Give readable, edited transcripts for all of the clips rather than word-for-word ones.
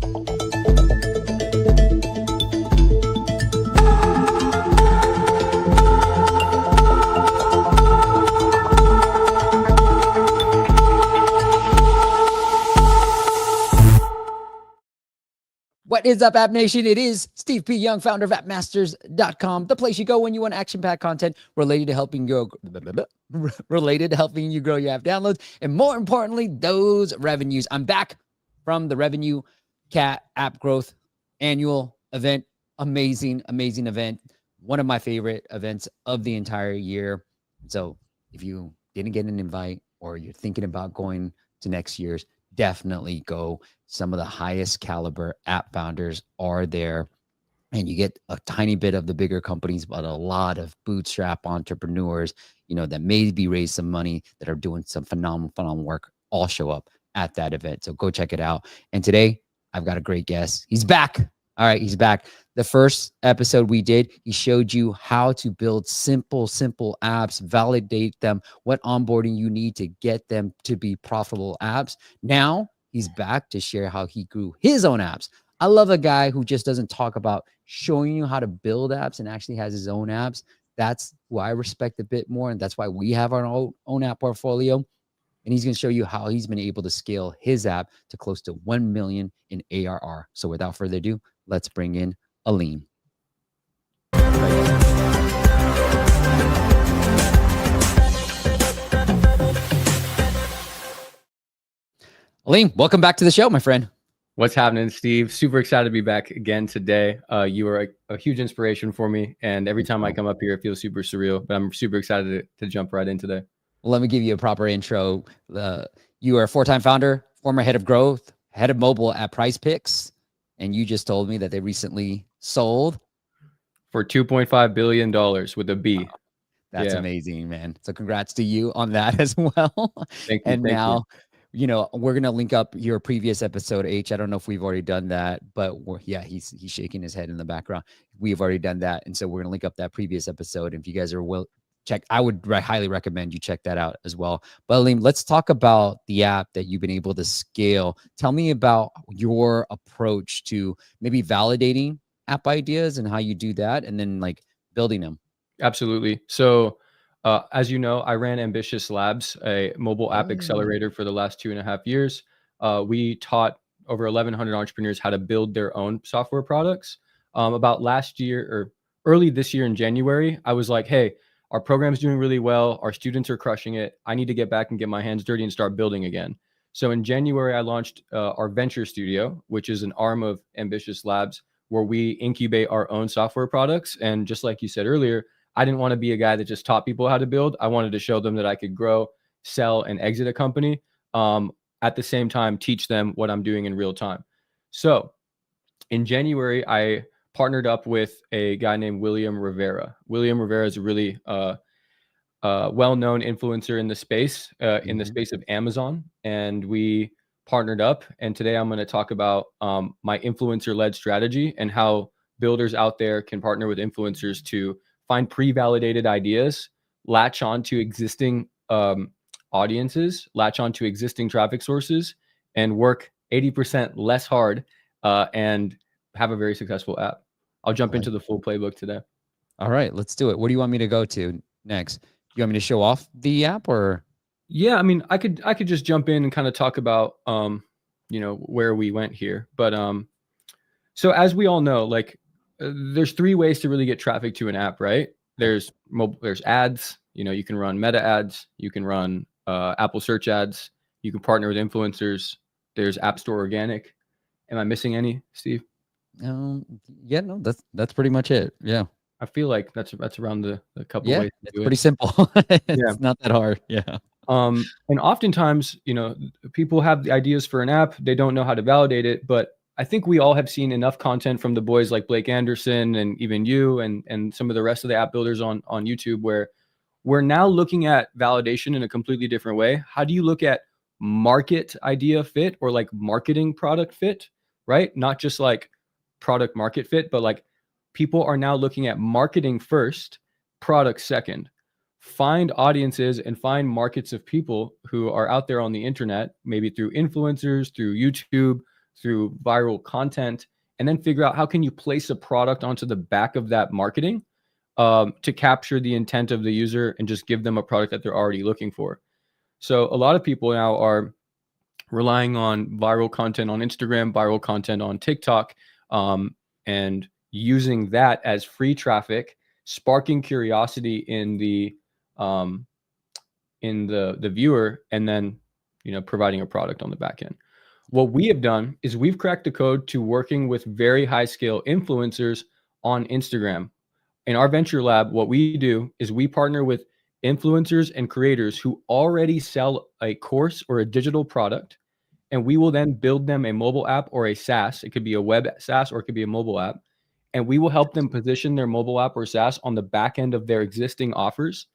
What is up, App Nation? It is Steve P. Young, founder of appmasters.com, the place you go when you want action-packed content related to helping you grow your app downloads, and more importantly, those revenues. I'm back from the Revenue Cat App Growth Annual Event. Amazing event. One of my favorite events of the entire year. So if you didn't get an invite or you're thinking about going to next year's, definitely go. Some of the highest caliber app founders are there, and you get a tiny bit of the bigger companies, but a lot of bootstrap entrepreneurs, that maybe raise some money, that are doing some phenomenal work, all show up at that event. So go check it out. And today I've got a great guest. He's back. All right, he's back. The first episode we did, he showed you how to build simple apps, validate them, what onboarding you need to get them to be profitable apps. Now he's back to share how he grew his own apps. I love a guy who just doesn't talk about showing you how to build apps and actually has his own apps. That's who I respect a bit more, and that's why we have our own app portfolio. And he's going to show you how he's been able to scale his app to close to 1 million in ARR. So without further ado, let's bring in Alim. Alim, welcome back to the show, my friend. What's happening, Steve? Super excited to be back again today. You are a huge inspiration for me, and every time I come up here, it feels super surreal, but I'm super excited to jump right in today. Well, let me give you a proper intro. You are a 4-time founder, former head of growth, head of mobile at PrizePicks, and you just told me that they recently sold for $2.5 billion with a B. Wow. That's amazing, man. So congrats to you on that as well. Thank you. And now, we're going to link up your previous episode, H. I don't know if we've already done that, but he's shaking his head in the background. We've already done that. And so we're going to link up that previous episode. If you guys are I would highly recommend you check that out as well. But Alim, let's talk about the app that you've been able to scale. Tell me about your approach to maybe validating app ideas and how you do that, and then building them. Absolutely. So as you know, I ran Ambitious Labs, a mobile app accelerator, for the last 2.5 years. We taught over 1,100 entrepreneurs how to build their own software products. About last year or early this year in January, I was like, hey, our program's doing really well. Our students are crushing it. I need to get back and get my hands dirty and start building again. So in January, I launched our venture studio, which is an arm of Ambitious Labs, where we incubate our own software products. And just like you said earlier, I didn't want to be a guy that just taught people how to build. I wanted to show them that I could grow, sell, and exit a company. At the same time, teach them what I'm doing in real time. So in January, I partnered up with a guy named William Rivera. William Rivera is a really well-known influencer in the space, of Amazon. And we partnered up. And today I'm going to talk about my influencer-led strategy and how builders out there can partner with influencers to find pre-validated ideas, latch on to existing audiences, latch on to existing traffic sources, and work 80% less hard and have a very successful app. I'll jump into the full playbook today. All right, let's do it. What do you want me to go to next? You want me to show off the app, or? Yeah, I mean, I could just jump in and kind of talk about where we went here. But so as we all know, there's 3 ways to really get traffic to an app, right? There's ads. You can run meta ads. You can run Apple search ads. You can partner with influencers. There's App Store organic. Am I missing any, Steve? Yeah, no, that's pretty much it. Yeah. I feel like that's around the couple ways to do it. Pretty simple. It's not that hard. Yeah. And oftentimes, people have the ideas for an app. They don't know how to validate it, but I think we all have seen enough content from the boys like Blake Anderson and even you and some of the rest of the app builders on YouTube, where we're now looking at validation in a completely different way. How do you look at market idea fit or marketing product fit, right? Not just product market fit, but people are now looking at marketing first, product second. Find audiences and find markets of people who are out there on the internet, maybe through influencers, through YouTube, through viral content, and then figure out how can you place a product onto the back of that marketing to capture the intent of the user and just give them a product that they're already looking for. So a lot of people now are relying on viral content on Instagram, viral content on TikTok, and using that as free traffic, sparking curiosity in the viewer, and then providing a product on the back end. What we have done is we've cracked the code to working with very high scale influencers on Instagram. In our venture lab, what we do is we partner with influencers and creators who already sell a course or a digital product, and we will then build them a mobile app or a SaaS. It could be a web SaaS or it could be a mobile app. And we will help them position their mobile app or SaaS on the back end of their existing offers.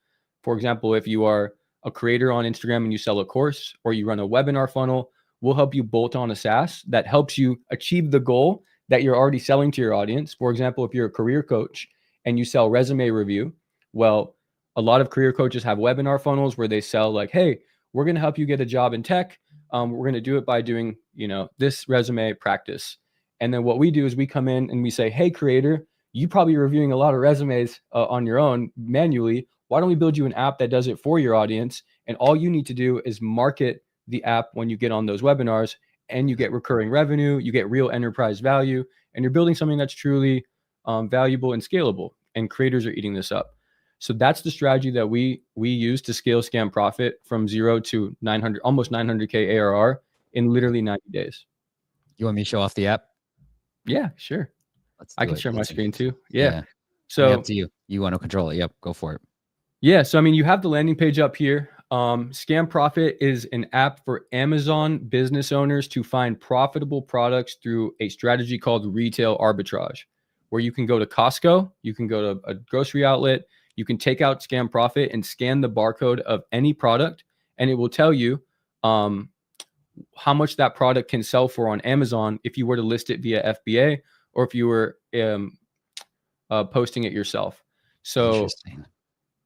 For example, if you are a creator on Instagram and you sell a course or you run a webinar funnel, we'll help you bolt on a SaaS that helps you achieve the goal that you're already selling to your audience. For example, if you're a career coach and you sell resume review, well, a lot of career coaches have webinar funnels where they sell like, hey, we're going to help you get a job in tech. We're going to do it by doing, this resume practice. And then what we do is we come in and we say, hey, creator, you probably reviewing a lot of resumes on your own manually. Why don't we build you an app that does it for your audience? And all you need to do is market the app when you get on those webinars, and you get recurring revenue, you get real enterprise value, and you're building something that's truly valuable and scalable. And creators are eating this up. So that's the strategy that we use to scale Scam Profit from 0 to 900, almost 900K ARR in literally 90 days. You want me to show off the app? Yeah, sure. I can share my screen too. Yeah. So up to you. You want to control it? Yep, go for it. Yeah. So I mean, you have the landing page up here. Scam Profit is an app for Amazon business owners to find profitable products through a strategy called retail arbitrage, where you can go to Costco, you can go to a grocery outlet, you can take out Scam Profit and scan the barcode of any product, and it will tell you how much that product can sell for on Amazon if you were to list it via FBA or if you were posting it yourself. So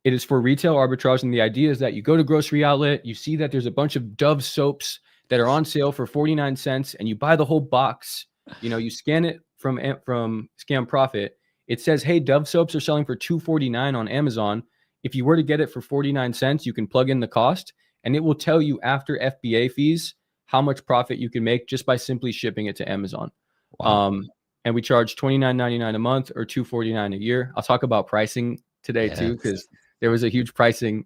it is for retail arbitrage. And the idea is that you go to grocery outlet, you see that there's a bunch of Dove soaps that are on sale for 49 cents, and you buy the whole box. You scan it from Scam Profit. It says, hey, Dove soaps are selling for $2.49 on Amazon. If you were to get it for 49 cents, you can plug in the cost, and it will tell you after FBA fees how much profit you can make just by simply shipping it to Amazon. Wow. And we charge $29.99 a month or $2.49 a year. I'll talk about pricing today too, because there was a huge pricing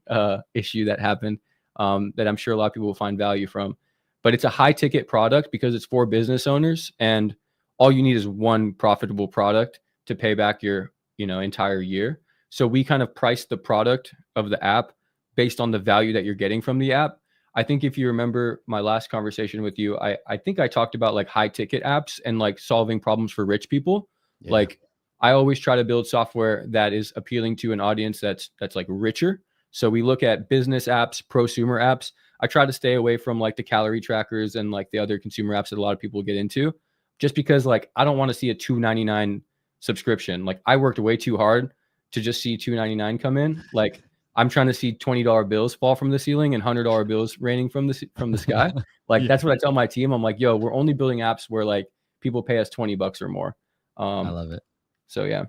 issue that happened that I'm sure a lot of people will find value from. But it's a high ticket product because it's for business owners, and all you need is one profitable product to pay back your entire year. So we kind of price the product of the app based on the value that you're getting from the app. I think if you remember my last conversation with you, I think I talked about like high ticket apps and like solving problems for rich people. Yeah. Like I always try to build software that is appealing to an audience that's like richer. So we look at business apps, prosumer apps. I try to stay away from like the calorie trackers and like the other consumer apps that a lot of people get into, just because like I don't want to see a $2.99 subscription. Like I worked way too hard to just see $2.99 come in. Like I'm trying to see $20 bills fall from the ceiling and $100 bills raining from the sky. Like that's what I tell my team. I'm like, yo, we're only building apps where like people pay us $20 or more. I love it. So yeah.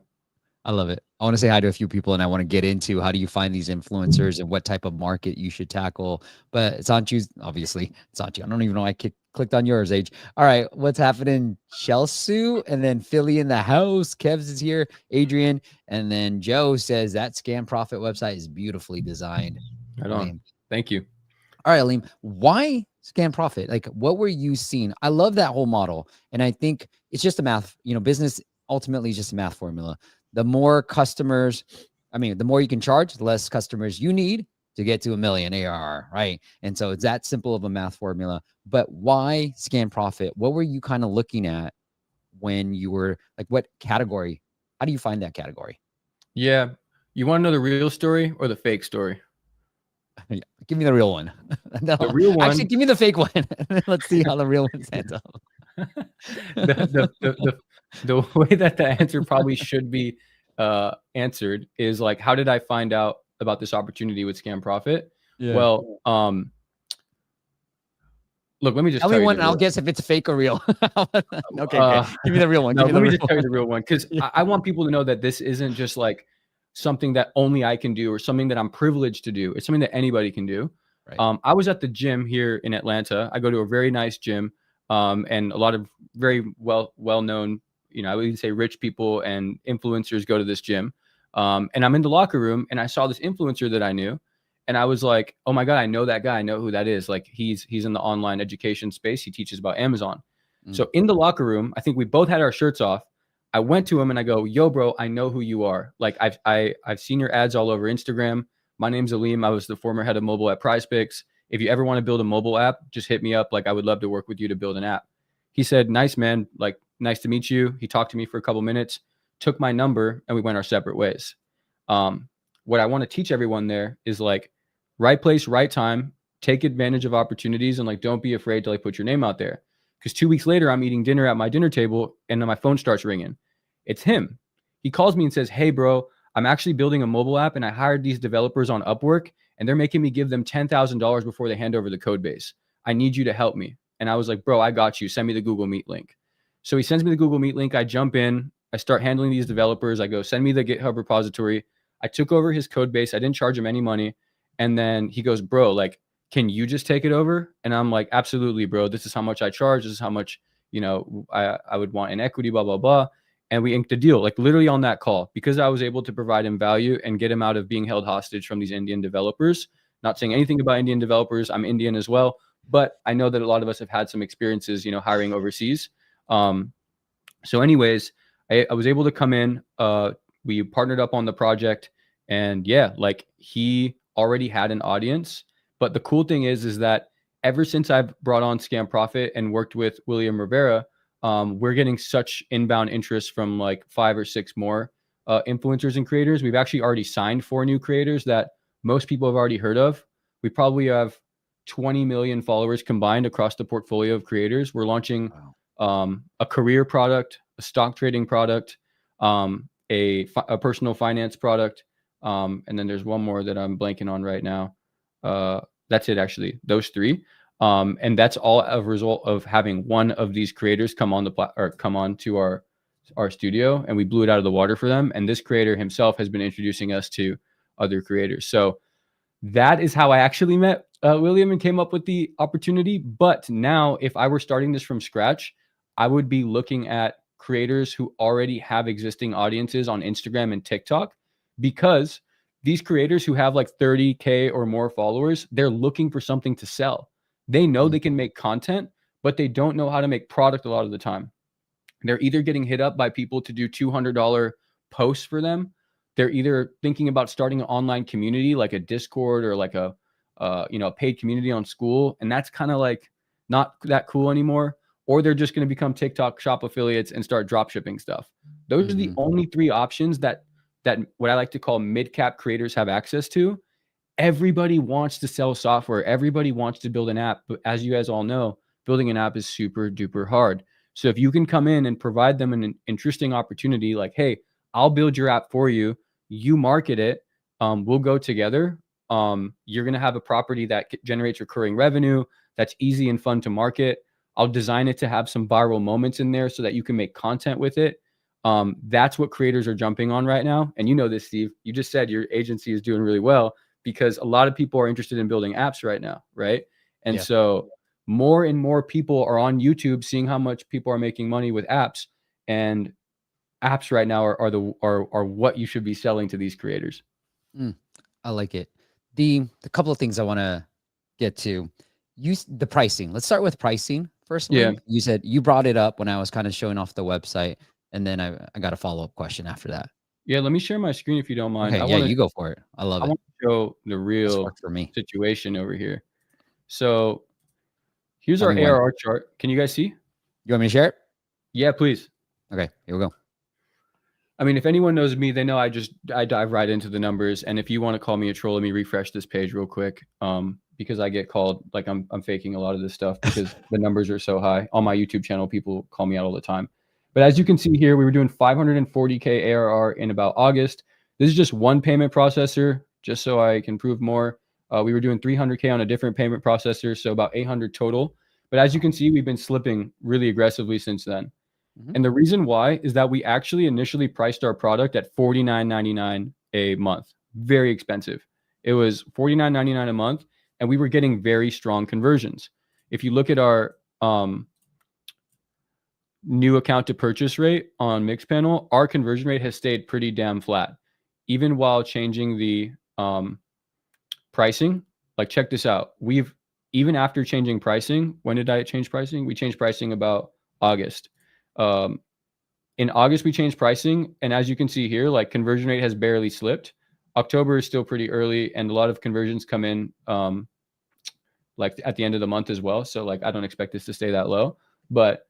I love it. I want to say hi to a few people, and I want to get into how do you find these influencers and what type of market you should tackle. But it's on you, obviously. It's on you. I don't even know why I clicked on yours, Age. All right, what's happening? Chelsea, and then Philly in the house. Kevs is here. Adrian, and then Joe says that Scam Profit website is beautifully designed. Right on. Thank you. All right, Alim, why Scam Profit? Like, what were you seeing? I love that whole model, and I think it's just a math. Business ultimately is just a math formula. The more customers, the more you can charge, the less customers you need to get to $1 million ARR, right? And so it's that simple of a math formula. But why Scam Profit? What were you kind of looking at when you were like, what category? How do you find that category? Yeah. You want to know the real story or the fake story? Yeah, give me the real one. No, the real one. Actually, give me the fake one. Let's see how the real one stands up. The way that the answer probably should be answered is like, how did I find out about this opportunity with Scam Profit? Yeah. Well, Look, let me just Tell tell me you one, the and I'll real. guess if it's fake or real. Okay. Give me the real one. No, Give me let the me real just tell you one. the real one because Yeah. I want people to know that this isn't just like something that only I can do or something that I'm privileged to do. It's something that anybody can do. Right. I was at the gym here in Atlanta. I go to a very nice gym, and a lot of very well known, I would even say rich people and influencers go to this gym. And I'm in the locker room, and I saw this influencer that I knew, and I was like, oh my god, I know that guy. I know who that is. Like he's in the online education space. He teaches about Amazon. So in the locker room, I think we both had our shirts off. I went to him and I go, yo, bro, I know who you are. Like I've seen your ads all over Instagram. My name's Alim. I was the former head of mobile at PrizePicks. If you ever want to build a mobile app, just hit me up. Like I would love to work with you to build an app. He said, nice, man. Like, nice to meet you. He talked to me for a couple minutes, took my number, and we went our separate ways. What I want to teach everyone there is like right place, right time, take advantage of opportunities, and like don't be afraid to like put your name out there. Because 2 weeks later, I'm eating dinner at my dinner table and then my phone starts ringing. It's him. He calls me and says, hey, bro, I'm actually building a mobile app and I hired these developers on Upwork and they're making me give them $10,000 before they hand over the code base. I need you to help me. And I was like, bro, I got you. Send me the Google Meet link. So he sends me the Google Meet link. I jump in. I start handling these developers. I go, send me the GitHub repository. I took over his code base. I didn't charge him any money. And then he goes, bro, like, can you just take it over? And I'm like, absolutely, bro. This is how much I charge. This is how much, I would want in equity, blah, blah, blah. And we inked a deal, like literally on that call, because I was able to provide him value and get him out of being held hostage from these Indian developers. Not saying anything about Indian developers. I'm Indian as well. But I know that a lot of us have had some experiences, hiring overseas. So anyways, I was able to come in. We partnered up on the project. And yeah, like he already had an audience. But the cool thing is that ever since I've brought on Scam Profit and worked with William Rivera, we're getting such inbound interest from like 5 or 6 more influencers and creators. We've actually already signed 4 new creators that most people have already heard of. We probably have 20 million followers combined across the portfolio of creators. We're launching a career product, a stock trading product, a personal finance product. And then there's one more that I'm blanking on right now. That's it, actually, those 3. And that's all a result of having one of these creators come on come on to our studio, and we blew it out of the water for them. And this creator himself has been introducing us to other creators. So that is how I actually met William and came up with the opportunity. But now, if I were starting this from scratch, I would be looking at creators who already have existing audiences on Instagram and TikTok, because these creators who have like 30K or more followers, they're looking for something to sell. They know they can make content, but they don't know how to make product a lot of the time. They're either getting hit up by people to do $200 posts for them. They're either thinking about starting an online community like a Discord or like a paid community on school. And that's kind of like not that cool anymore. Or they're just going to become TikTok shop affiliates and start drop shipping stuff. Those are the only 3 options that what I like to call mid-cap creators have access to. Everybody wants to sell software. Everybody wants to build an app. But as you guys all know, building an app is super duper hard. So if you can come in and provide them an interesting opportunity, like, hey, I'll build your app for you. You market it. We'll go together. You're going to have a property that generates recurring revenue. That's easy and fun to market. I'll design it to have some viral moments in there so that you can make content with it. That's what creators are jumping on right now. And you know this, Steve. You just said your agency is doing really well because a lot of people are interested in building apps right now, right? And so more and more people are on YouTube seeing how much people are making money with apps, and apps right now are what you should be selling to these creators. I like it. The couple of things I want to get to, the pricing. Let's start with pricing first. Yeah. You said you brought it up when I was kind of showing off the website, and then I got a follow-up question after that. Yeah, let me share my screen if you don't mind. Okay, you go for it. I love it. I want to show the real for me. situation over here. So here's our ARR chart. Can you guys see? You want me to share it? Yeah, please. Okay, here we go. I mean, if anyone knows me, they know I dive right into the numbers. And if you want to call me a troll, let me refresh this page real quick. Because I get called like I'm faking a lot of this stuff because the numbers are so high. On my YouTube channel, people call me out all the time. But as you can see here, we were doing 540K ARR in about August. This is just one payment processor, just so I can prove more. We were doing 300K on a different payment processor, so about 800 total. But as you can see, we've been slipping really aggressively since then. Mhm. And the reason why is that we actually initially priced our product at $49.99 a month. Very expensive. It was $49.99 a month, and we were getting very strong conversions. If you look at our new account to purchase rate on Mixpanel, our conversion rate has stayed pretty damn flat, even while changing the pricing. Like, check this out. Even after changing pricing, when did I change pricing? We changed pricing about August. In August, we changed pricing. And as you can see here, like, conversion rate has barely slipped. October is still pretty early, and a lot of conversions come in like at the end of the month as well. So like, I don't expect this to stay that low, but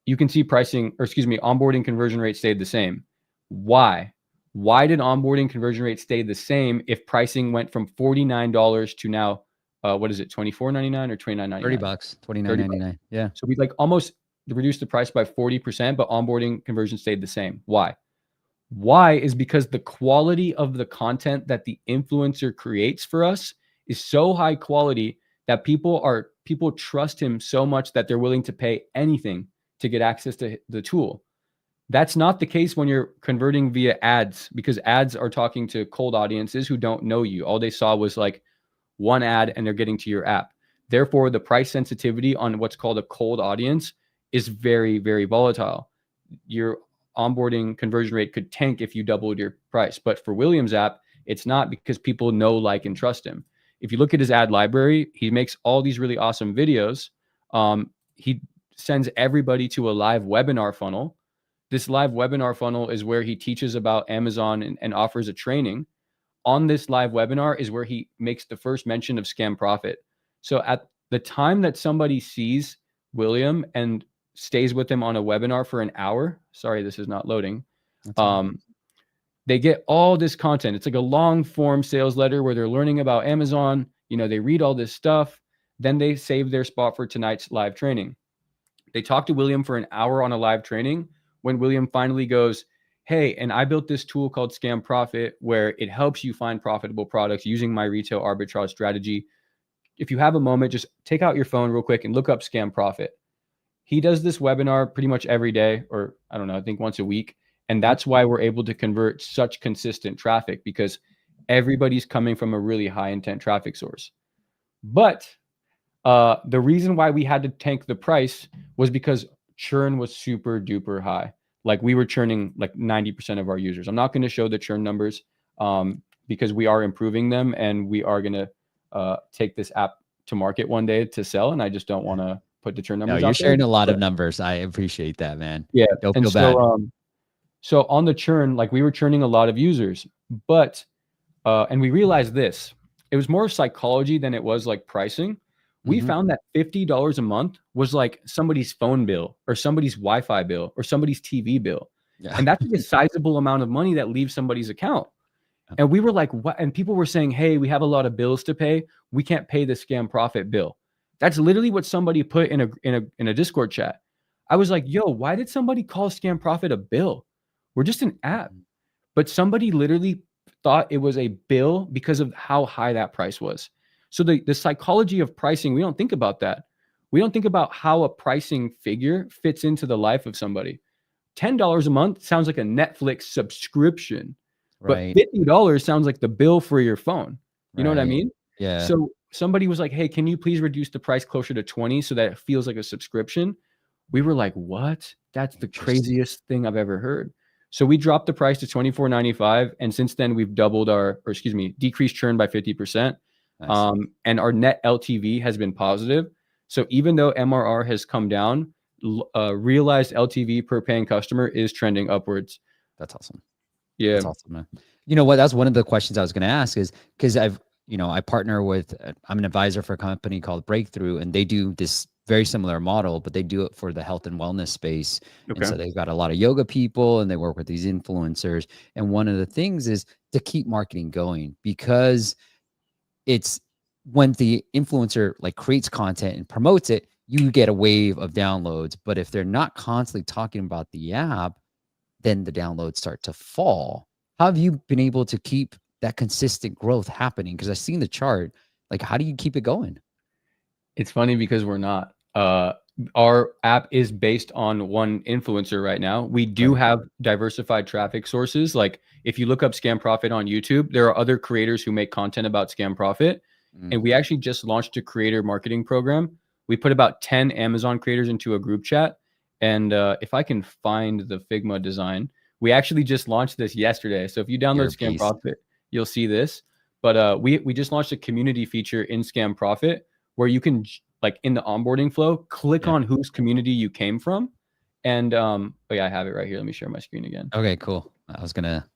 you can see onboarding conversion rate stayed the same. Why? Why did onboarding conversion rate stay the same if pricing went from $49 to now, what is it, $24.99 or $29.99? $30, $29.99. Yeah. So we like almost reduced the price by 40%, but onboarding conversion stayed the same. Why? Why is because the quality of the content that the influencer creates for us is so high quality that people trust him so much that they're willing to pay anything to get access to the tool. That's not the case when you're converting via ads, because ads are talking to cold audiences who don't know you. All they saw was like one ad and they're getting to your app. Therefore, the price sensitivity on what's called a cold audience is very, very volatile. Your onboarding conversion rate could tank if you doubled your price. But for William's app, it's not, because people know, like, and trust him. If you look at his ad library, he makes all these really awesome videos. He sends everybody to a live webinar funnel. This live webinar funnel is where he teaches about Amazon and offers a training. On this live webinar is where he makes the first mention of Scam Profit. So at the time that somebody sees William and stays with him on a webinar for an hour, sorry, this is not loading. They get all this content. It's like a long form sales letter where they're learning about Amazon. You know, they read all this stuff. Then they save their spot for tonight's live training. They talk to William for an hour on a live training. When William finally goes, hey, and I built this tool called Scam Profit where it helps you find profitable products using my retail arbitrage strategy. If you have a moment, just take out your phone real quick and look up Scam Profit. He does this webinar pretty much every day, or I don't know, I think once a week. And that's why we're able to convert such consistent traffic, because everybody's coming from a really high intent traffic source. But the reason why we had to tank the price was because churn was super duper high. Like, we were churning like 90% of our users. I'm not going to show the churn numbers because we are improving them, and we are going to take this app to market one day to sell. And I just don't want to put the churn numbers No, out you're sharing there, a lot of numbers. I appreciate that, man. Yeah. Don't And feel bad. so on the churn, like, we were churning a lot of users, but and we realized this. It was more psychology than it was like pricing. We found that $50 a month was like somebody's phone bill or somebody's Wi-Fi bill or somebody's TV bill. Yeah. And that's like a sizable amount of money that leaves somebody's account. And we were like, what? And people were saying, hey, we have a lot of bills to pay. We can't pay the Scam Profit bill. That's literally what somebody put in a Discord chat. I was like, yo, why did somebody call Scam Profit a bill? We're just an app. But somebody literally thought it was a bill because of how high that price was. So the psychology of pricing, we don't think about that. We don't think about how a pricing figure fits into the life of somebody. $10 a month sounds like a Netflix subscription, Right. but $50 sounds like the bill for your phone. You know what I Right. mean? Yeah. So somebody was like, hey, can you please reduce the price closer to 20 so that it feels like a subscription? We were like, what? That's the craziest thing I've ever heard. So we dropped the price to $24.95. And since then we've doubled decreased churn by 50%. Nice. And our net LTV has been positive. So even though MRR has come down, realized LTV per paying customer is trending upwards. That's awesome. Yeah. That's awesome, man. You know what? That's one of the questions I was going to ask, is because I partner with, I'm an advisor for a company called Breakthrough, and they do this very similar model, but they do it for the health and wellness space. Okay. And so they've got a lot of yoga people and they work with these influencers. And one of the things is to keep marketing going, because it's when the influencer like creates content and promotes it, you get a wave of downloads. But if they're not constantly talking about the app, then the downloads start to fall. How have you been able to keep that consistent growth happening? Because I've seen the chart. Like, how do you keep it going? It's funny because we're not. our app is based on one influencer right now. We do have diversified traffic sources. Like if you look up Scam Profit on YouTube, there are other creators who make content about Scam Profit. And we actually just launched a creator marketing program. We put about 10 Amazon creators into a group chat. And if I can find the Figma design, we actually just launched this yesterday. So if you download Scam Profit, you'll see this. But we just launched a community feature in Scam Profit where you can, like in the onboarding flow, click on whose community you came from. And oh yeah, I have it right here. Let me share my screen again. Okay, cool. I was gonna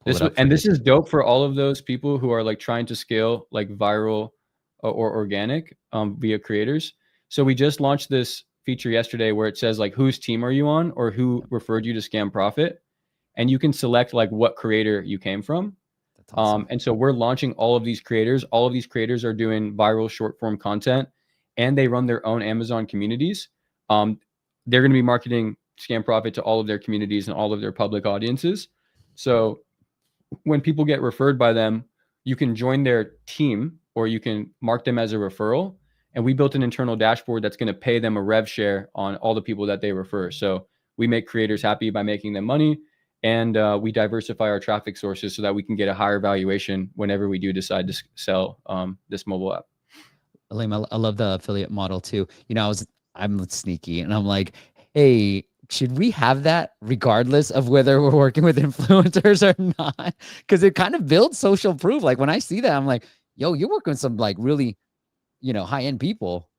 this is dope for all of those people who are like trying to scale like viral or organic via creators. So we just launched this feature yesterday where it says like whose team are you on or who referred you to Scam Profit, and you can select like what creator you came from. That's awesome. And so we're launching all of these creators. All of these creators are doing viral short form content, and they run their own Amazon communities. They're going to be marketing Scam Profit to all of their communities and all of their public audiences. So when people get referred by them, you can join their team or you can mark them as a referral. And we built an internal dashboard that's going to pay them a rev share on all the people that they refer. So we make creators happy by making them money, and we diversify our traffic sources so that we can get a higher valuation whenever we do decide to sell this mobile app. Alim, I love the affiliate model too. You know, I'm sneaky and I'm like, hey, should we have that regardless of whether we're working with influencers or not? Because it kind of builds social proof. Like when I see that, I'm like, yo, you're working with some like really, high-end people.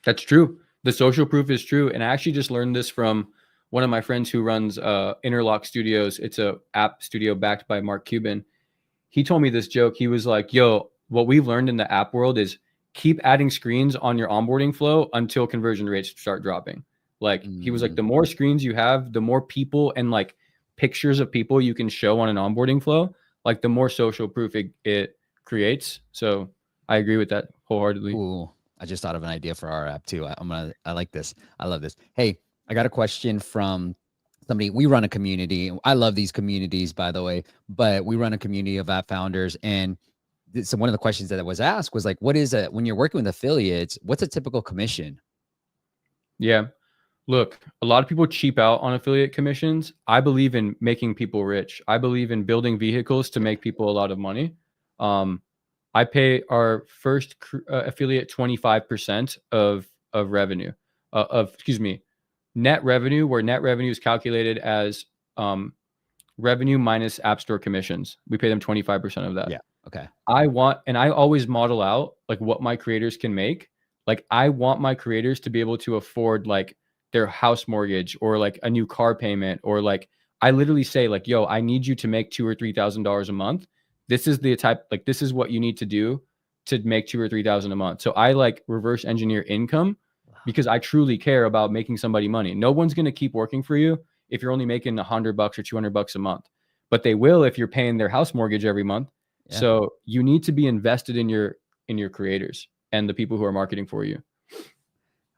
That's true. The social proof is true. And I actually just learned this from one of my friends who runs Interlock Studios. It's a app studio backed by Mark Cuban. He told me this joke. He was like, yo, what we've learned in the app world is keep adding screens on your onboarding flow until conversion rates start dropping. Like he was like, the more screens you have, the more people and like pictures of people you can show on an onboarding flow, like the more social proof it creates. So I agree with that wholeheartedly. Ooh, I just thought of an idea for our app too. I like this. I love this. Hey, I got a question from somebody. We run a community. I love these communities, by the way, but we run a community of app founders. And so one of the questions that was asked was like, what is it when you're working with affiliates? What's a typical commission? Yeah. Look, a lot of people cheap out on affiliate commissions. I believe in making people rich. I believe in building vehicles to make people a lot of money. I pay our first affiliate 25% of revenue, net revenue, where net revenue is calculated as revenue minus App Store commissions. We pay them 25% of that. Yeah. Okay. I always model out like what my creators can make. Like I want my creators to be able to afford like their house mortgage or like a new car payment, or like I literally say like, yo, I need you to make $2,000 or $3,000 a month. This is the type, like this is what you need to do to make $2,000 or $3,000 a month. So I like reverse engineer income because I truly care about making somebody money. No one's going to keep working for you if you're only making $100 or $200 a month, but they will if you're paying their house mortgage every month. Yeah. So you need to be invested in your creators and the people who are marketing for you.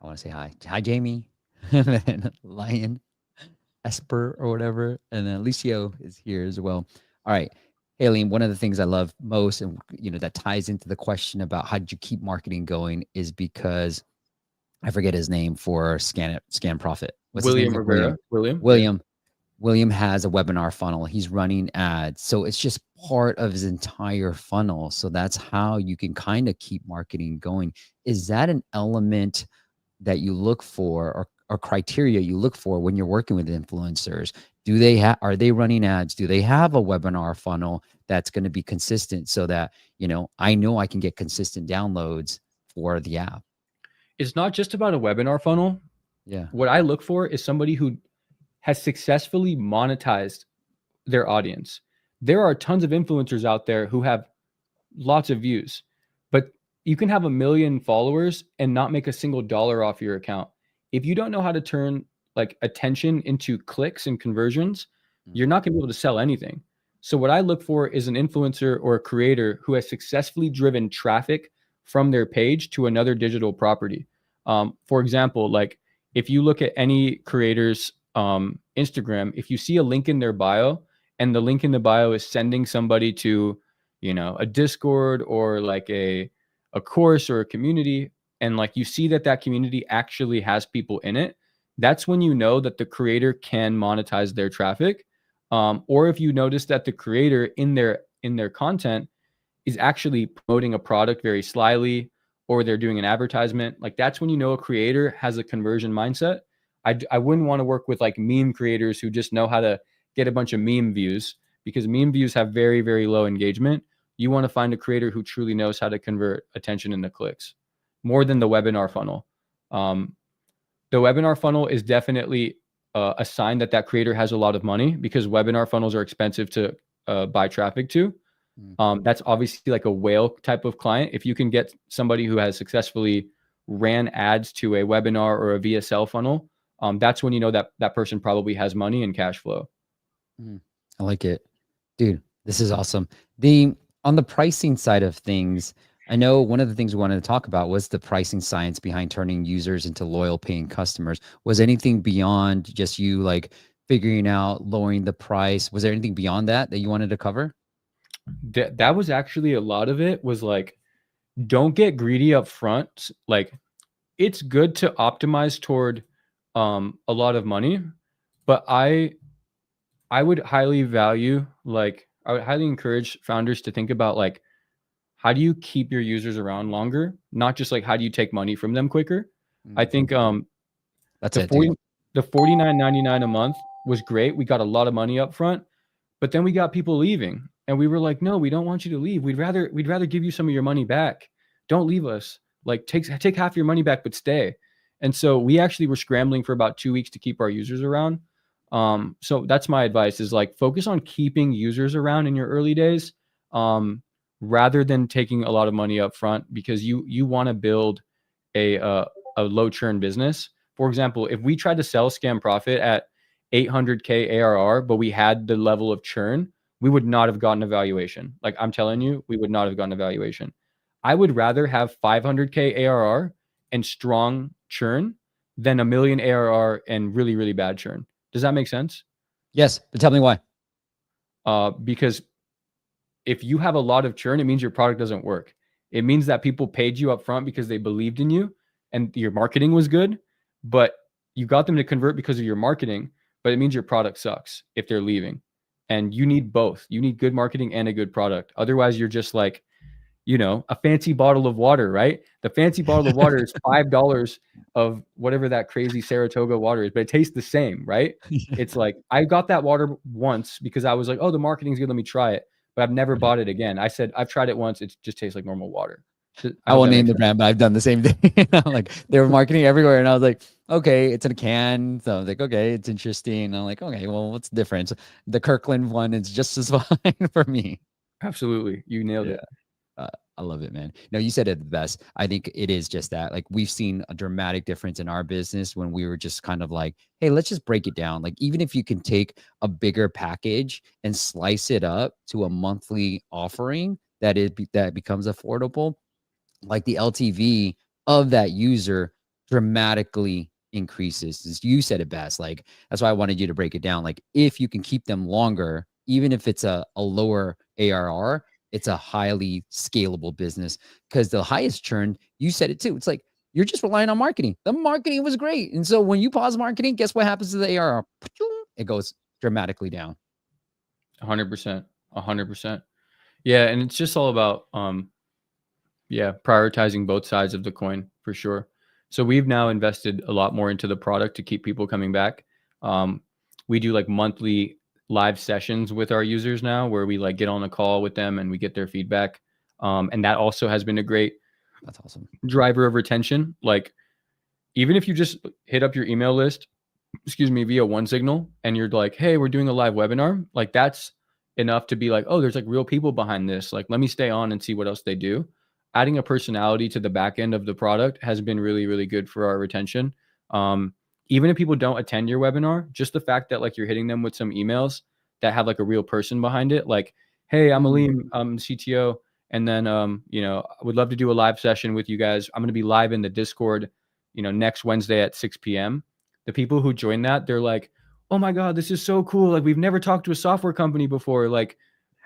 I want to say hi. Hi, Jamie. And then Lion, Esper or whatever. And then Alicio is here as well. All right. Hey, Alim, one of the things I love most, and that ties into the question about how did you keep marketing going, is because I forget his name for Scam Profit. What's William his name? Rivera. William has a webinar funnel. He's running ads. So it's just part of his entire funnel. So that's how you can kind of keep marketing going. Is that an element that you look for, or criteria you look for when you're working with influencers? Are they running ads? Do they have a webinar funnel that's going to be consistent so that, I know I can get consistent downloads for the app? It's not just about a webinar funnel. Yeah. What I look for is somebody who has successfully monetized their audience. There are tons of influencers out there who have lots of views, but you can have 1 million followers and not make a single dollar off your account. If you don't know how to turn like attention into clicks and conversions, you're not going to be able to sell anything. So what I look for is an influencer or a creator who has successfully driven traffic from their page to another digital property. For example, like if you look at any creator's Instagram, if you see a link in their bio and the link in the bio is sending somebody to, a Discord or like a course or a community, and like you see that community actually has people in it, that's when you know that the creator can monetize their traffic. Or if you notice that the creator in their content is actually promoting a product very slyly, or they're doing an advertisement, like that's when you know a creator has a conversion mindset. I wouldn't want to work with like meme creators who just know how to get a bunch of meme views, because meme views have very, very low engagement. You want to find a creator who truly knows how to convert attention into clicks, more than the webinar funnel. The webinar funnel is definitely a sign that creator has a lot of money, because webinar funnels are expensive to buy traffic to. That's obviously like a whale type of client. If you can get somebody who has successfully ran ads to a webinar or a VSL funnel, that's when you know that person probably has money and cash flow. I like it, dude. This is awesome. On the pricing side of things, I know one of the things we wanted to talk about was the pricing science behind turning users into loyal paying customers. Was anything beyond just you like figuring out lowering the price? Was there anything beyond that you wanted to cover? That was actually a lot of it, was like, don't get greedy up front. Like, it's good to optimize toward a lot of money, but I would highly value, like, I would highly encourage founders to think about like, how do you keep your users around longer? Not just like, how do you take money from them quicker? I think that's the it, dude. the $49.99 a month was great. We got a lot of money up front, but then we got people leaving, and we were like, no, we don't want you to leave. We'd rather give you some of your money back. Don't leave us. Like, take half your money back, but stay. And so we actually were scrambling for about 2 weeks to keep our users around. So that's my advice, is like, focus on keeping users around in your early days, rather than taking a lot of money up front, because you want to build a low churn business. For example, if we tried to sell Scam Profit at 800K ARR, but we had the level of churn, we would not have gotten a valuation. Like, I'm telling you, we would not have gotten a valuation. I would rather have 500K ARR and strong churn than a million ARR and really, really bad churn. Does that make sense? Yes, but tell me why. Because if you have a lot of churn, it means your product doesn't work. It means that people paid you up front because they believed in you and your marketing was good, but you got them to convert because of your marketing, but it means your product sucks if they're leaving. And you need both. You need good marketing and a good product. Otherwise, you're just like, a fancy bottle of water, right? The fancy bottle of water is $5 of whatever that crazy Saratoga water is, but it tastes the same, right? It's like, I got that water once because I was like, oh, the marketing's good, let me try it. But I've never bought it again. I said, I've tried it once. It just tastes like normal water. I won't name the brand, but I've done the same thing. I'm like, they were marketing everywhere, and I was like, okay, it's in a can. So I was like, okay, it's interesting. And I'm like, okay, well, what's the difference? The Kirkland one is just as fine for me. Absolutely. You nailed it. I love it, man. No, you said it the best. I think it is just that. Like, we've seen a dramatic difference in our business when we were just kind of like, hey, let's just break it down. Like, even if you can take a bigger package and slice it up to a monthly offering that becomes affordable, like the LTV of that user dramatically increases. As you said it best. Like, that's why I wanted you to break it down. Like, if you can keep them longer, even if it's a lower ARR, it's a highly scalable business, because the highest churn, you said it too. It's like, you're just relying on marketing. The marketing was great. And so when you pause marketing, guess what happens to the ARR? It goes dramatically down. 100%. 100%. Yeah. And it's just all about, prioritizing both sides of the coin, for sure. So we've now invested a lot more into the product to keep people coming back. We do like monthly live sessions with our users now, where we like get on a call with them and we get their feedback. And that also has been a great That's awesome driver of retention. Like, even if you just hit up your email list, via OneSignal, and you're like, hey, we're doing a live webinar, like, that's enough to be like, oh, there's like real people behind this. Like, let me stay on and see what else they do. Adding a personality to the back end of the product has been really, really good for our retention. Even if people don't attend your webinar, just the fact that like you're hitting them with some emails that have like a real person behind it. Like, hey, I'm Alim, I'm CTO. And then, I would love to do a live session with you guys. I'm going to be live in the Discord, next Wednesday at 6 p.m. The people who join that, they're like, oh my God, this is so cool. Like, we've never talked to a software company before. Like,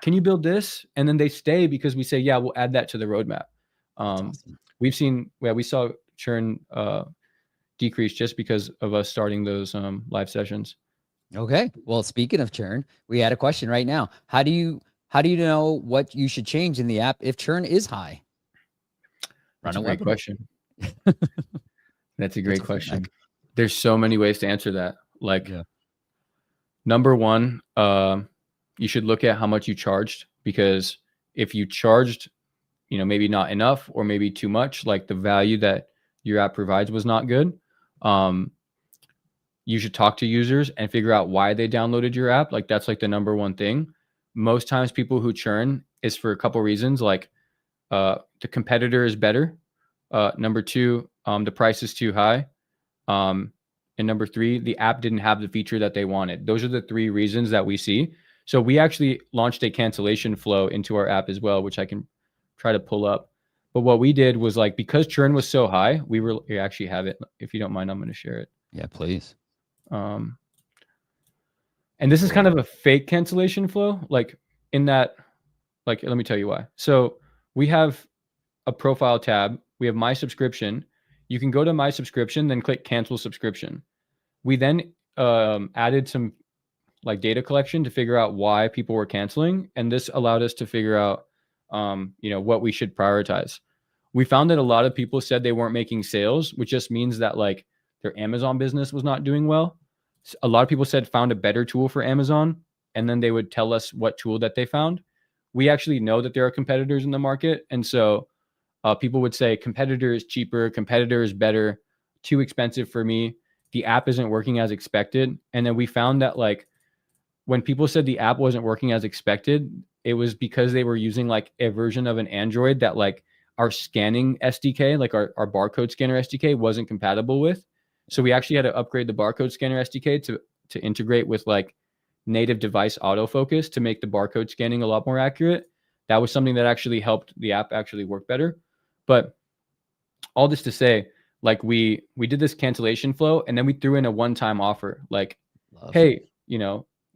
can you build this? And then they stay because we say, yeah, we'll add that to the roadmap. Awesome. we saw churn decrease just because of us starting those live sessions. Okay. Well, speaking of churn, we had a question right now. How do you know what you should change in the app if churn is high? That's a great question. That's a great question. There's so many ways to answer that. Like, number one, you should look at how much you charged, because if you charged, maybe not enough or maybe too much, like the value that your app provides was not good, you should talk to users and figure out why they downloaded your app. Like, that's like the number one thing. Most times people who churn is for a couple reasons, like the competitor is better. Number two, the price is too high. And number three, the app didn't have the feature that they wanted. Those are the three reasons that we see. So we actually launched a cancellation flow into our app as well, which I can try to pull up. But what we did was, like, because churn was so high, we actually have it. If you don't mind, I'm going to share it. Yeah, please. And this is kind of a fake cancellation flow, like in that, like, let me tell you why. So we have a profile tab. We have my subscription. You can go to my subscription, then click cancel subscription. We then added some like data collection to figure out why people were canceling. And this allowed us to figure out, what we should prioritize. We found that a lot of people said they weren't making sales, which just means that like their Amazon business was not doing well. A lot of people said found a better tool for Amazon, and then they would tell us what tool that they found. We actually know that there are competitors in the market. And so people would say competitor is cheaper, competitor is better, too expensive for me. The app isn't working as expected. And then we found that like when people said the app wasn't working as expected, it was because they were using like a version of an Android that like our scanning SDK, like our barcode scanner SDK wasn't compatible with. So we actually had to upgrade the barcode scanner SDK to integrate with like native device autofocus to make the barcode scanning a lot more accurate. That was something that actually helped the app actually work better. But all this to say, like we did this cancellation flow, and then we threw in a one-time offer. Like, hey,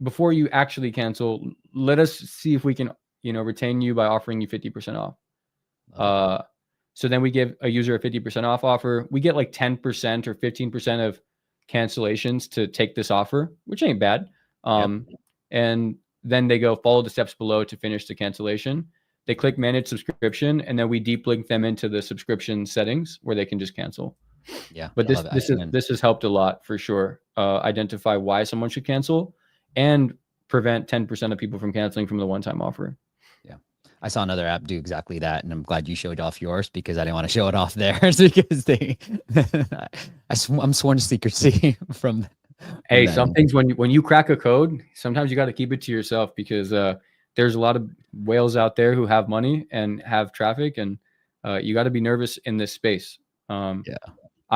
before you actually cancel, let us see if we can, retain you by offering you 50% off. So then we give a user a 50% off offer. We get like 10% or 15% of cancellations to take this offer, which ain't bad. And then they go follow the steps below to finish the cancellation. They click manage subscription, and then we deep link them into the subscription settings where they can just cancel. Yeah. But this has helped a lot for sure. Identify why someone should cancel and prevent 10% of people from canceling from the one-time offer. Yeah. I saw another app do exactly that, and I'm glad you showed off yours because I didn't want to show it off theirs because I'm sworn to secrecy from. Hey, some things when you crack a code, sometimes you got to keep it to yourself because there's a lot of whales out there who have money and have traffic, and you got to be nervous in this space. I'm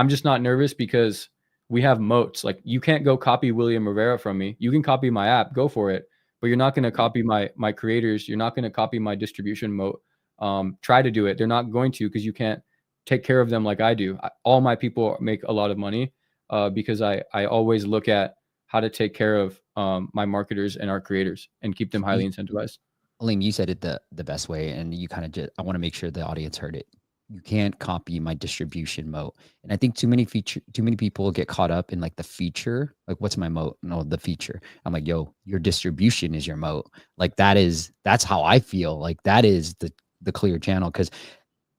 just not nervous because we have moats. Like, you can't go copy William Rivera from me. You can copy my app, go for it. But you're not going to copy my creators. You're not going to copy my distribution moat. Try to do it. They're not going to, because you can't take care of them like I do. All my people make a lot of money because I always look at how to take care of my marketers and our creators and keep them highly incentivized. Alim, you said it the best way, and you kind of just, I want to make sure the audience heard it. You can't copy my distribution moat. And I think too many people get caught up in like the feature, like what's my moat? No, the feature. I'm like, yo, your distribution is your moat. Like that's how I feel. Like that is the clear channel, because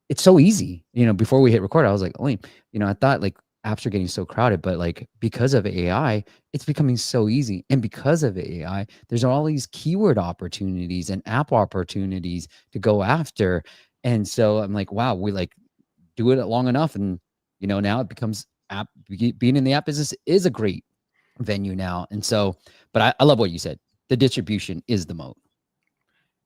it's so easy. Before we hit record, I was like, Alim, I thought like apps are getting so crowded, but like because of AI, it's becoming so easy. And because of AI, there's all these keyword opportunities and app opportunities to go after. And so I'm like, wow, we like do it long enough. And, now it becomes being in the app business is a great venue now. And so, but I love what you said. The distribution is the moat.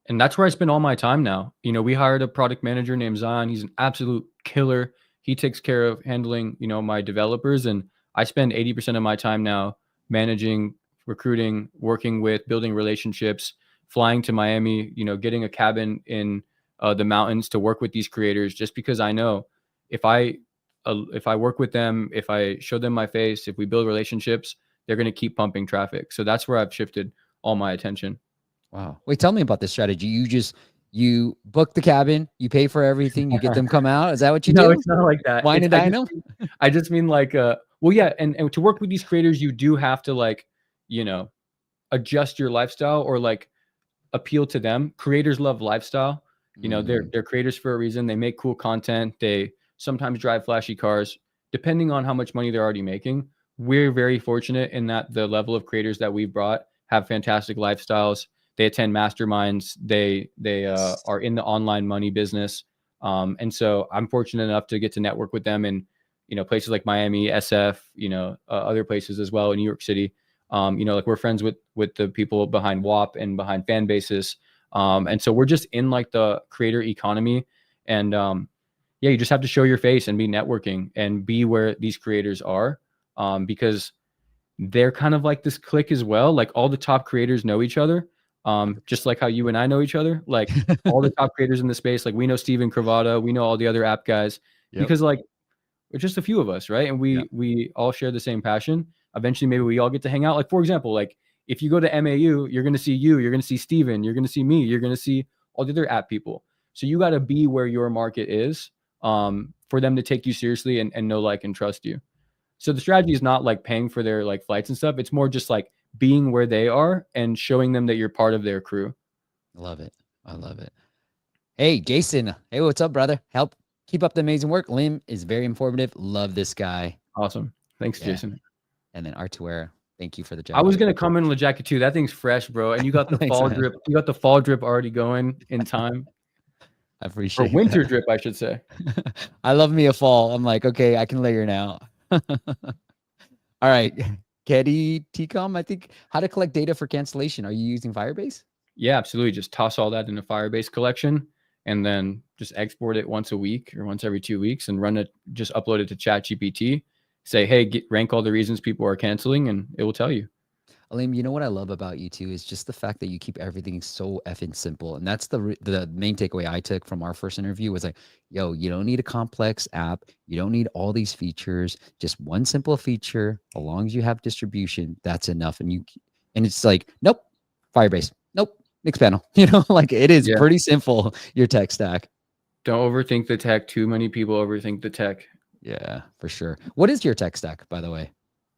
And that's where I spend all my time now. We hired a product manager named Zion. He's an absolute killer. He takes care of handling, my developers. And I spend 80% of my time now managing, recruiting, working with, building relationships, flying to Miami, getting a cabin in the mountains to work with these creators, just because I know if I work with them, if I show them my face, if we build relationships, they're going to keep pumping traffic. So that's where I've shifted all my attention. Wow. Wait, tell me about this strategy. You book the cabin, you pay for everything, you get them come out. Is that what you No, do? it's not like that. Wine and dine them? I just mean like, well, yeah. And to work with these creators, you do have to like, you know, adjust your lifestyle or like appeal to them. Creators love lifestyle. You know, they're creators for a reason. They make cool content. They sometimes drive flashy cars. Depending on how much money they're already making, we're very fortunate in that the level of creators that we've brought have fantastic lifestyles. They attend masterminds. They are in the online money business. And so I'm fortunate enough to get to network with them in, you know, places like Miami, SF, you know, other places as well in New York City. You know, like we're friends with the people behind WAP and behind fan bases. And so we're just in like the creator economy. And yeah, you just have to show your face and be networking and be where these creators are, because they're kind of like this clique as well. Like all the top creators know each other, just like how you and I know each other. Like all the top creators in the space, like we know Steven Cravata, we know all the other app guys, because like it's just a few of us, right? And we all share the same passion. Eventually, maybe we all get to hang out. Like for example, like if you go to MAU, you're going to see you're going to see Steven, you're going to see me, you're going to see all the other app people. So you got to be where your market is, for them to take you seriously and know, like, and trust you. So the strategy is not like paying for their like flights and stuff. It's more just like being where they are and showing them that you're part of their crew. I love it. I love it. Hey, Jason. Hey, what's up, brother? Help keep up the amazing work. Lim is very informative. Love this guy. Awesome. Thanks, Jason. And then Artuera, thank you for the jacket. I was gonna come in with a jacket too. That thing's fresh, bro. And you got the Thanks, fall man. drip. You got the fall drip already going in time. I appreciate Or winter that. drip, I should say. I love me a fall. I'm like, okay, I can layer now. All right. Keddy TCOM, I think, how to collect data for cancellation. Are you using Firebase? Yeah, absolutely. Just toss all that in a Firebase collection and then just export it once a week or once every 2 weeks and run it, just upload it to ChatGPT. Say, hey, rank all the reasons people are canceling, and it will tell you. Alim, you know what I love about you too is just the fact that you keep everything so effing simple. And that's the main takeaway I took from our first interview was like, yo, you don't need a complex app. You don't need all these features. Just one simple feature. As long as you have distribution, that's enough. And it's like, nope, Firebase. Nope, Mixpanel. You know, like it is pretty simple, your tech stack. Don't overthink the tech. Too many people overthink the tech. Yeah, for sure. What is your tech stack, by the way?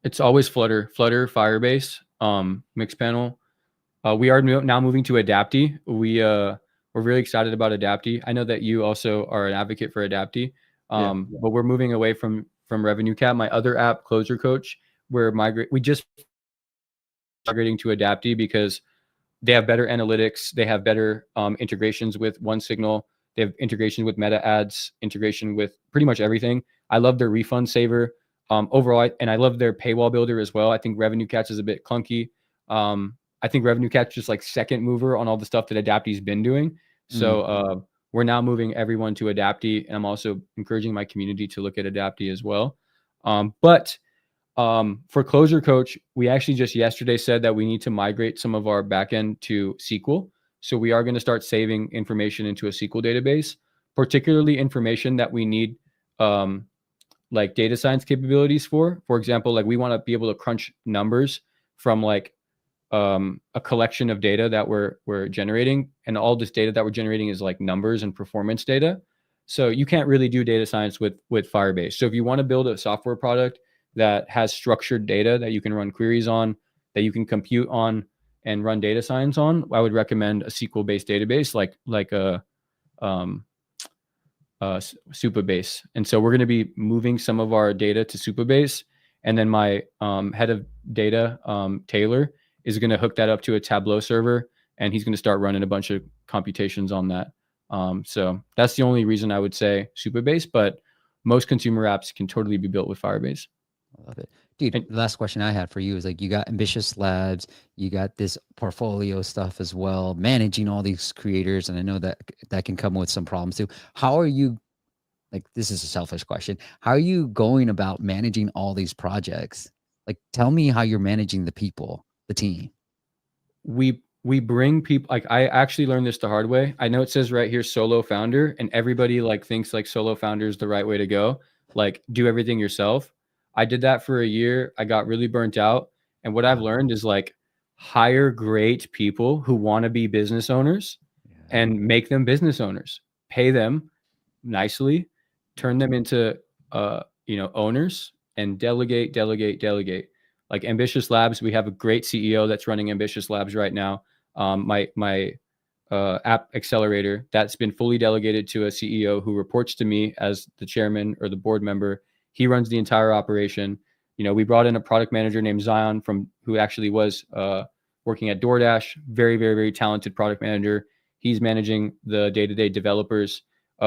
It's always Flutter, Firebase, Mixpanel. We are now moving to Adapty. We're really excited about Adapty. I know that you also are an advocate for Adapty, but we're moving away from Revenue Cap. My other app, Closer Coach, we just migrating to Adapty because they have better analytics. They have better integrations with OneSignal. They have integration with Meta Ads, integration with pretty much everything. I love their refund saver overall, and I love their paywall builder as well. I think Revenue Catch is a bit clunky. I think Revenue Catch is just like second mover on all the stuff that Adapty's been doing. So we're now moving everyone to Adapty, and I'm also encouraging my community to look at Adapty as well. But for Closer Coach, we actually just yesterday said that we need to migrate some of our backend to SQL. So we are going to start saving information into a SQL database, particularly information that we need like data science capabilities for. For example, like we want to be able to crunch numbers from like a collection of data that we're generating, and all this data that we're generating is like numbers and performance data. So you can't really do data science with Firebase. So if you want to build a software product that has structured data that you can run queries on, that you can compute on and run data science on, I would recommend a SQL-based database like a Supabase. And so we're going to be moving some of our data to Supabase, and then my head of data, Taylor, is going to hook that up to a Tableau server, and he's going to start running a bunch of computations on that. So that's the only reason I would say Supabase, but most consumer apps can totally be built with Firebase. I love it. Dude, the last question I had for you is like, you got Ambitious Labs, you got this portfolio stuff as well, managing all these creators. And I know that can come with some problems too. How are you, like, this is a selfish question. How are you going about managing all these projects? Like, tell me how you're managing the people, the team. We bring people, like, I actually learned this the hard way. I know it says right here, solo founder, and everybody like thinks like solo founder is the right way to go. Like, do everything yourself. I did that for a year. I got really burnt out. And what I've learned is like hire great people who want to be business owners and make them business owners. Pay them nicely, turn them into owners, and delegate. Like Ambitious Labs, we have a great CEO that's running Ambitious Labs right now. My app accelerator, that's been fully delegated to a CEO who reports to me as the chairman or the board member. He runs the entire operation. We brought in a product manager named Zion who actually was working at DoorDash. Very, very, very talented product manager. He's managing the day-to-day developers.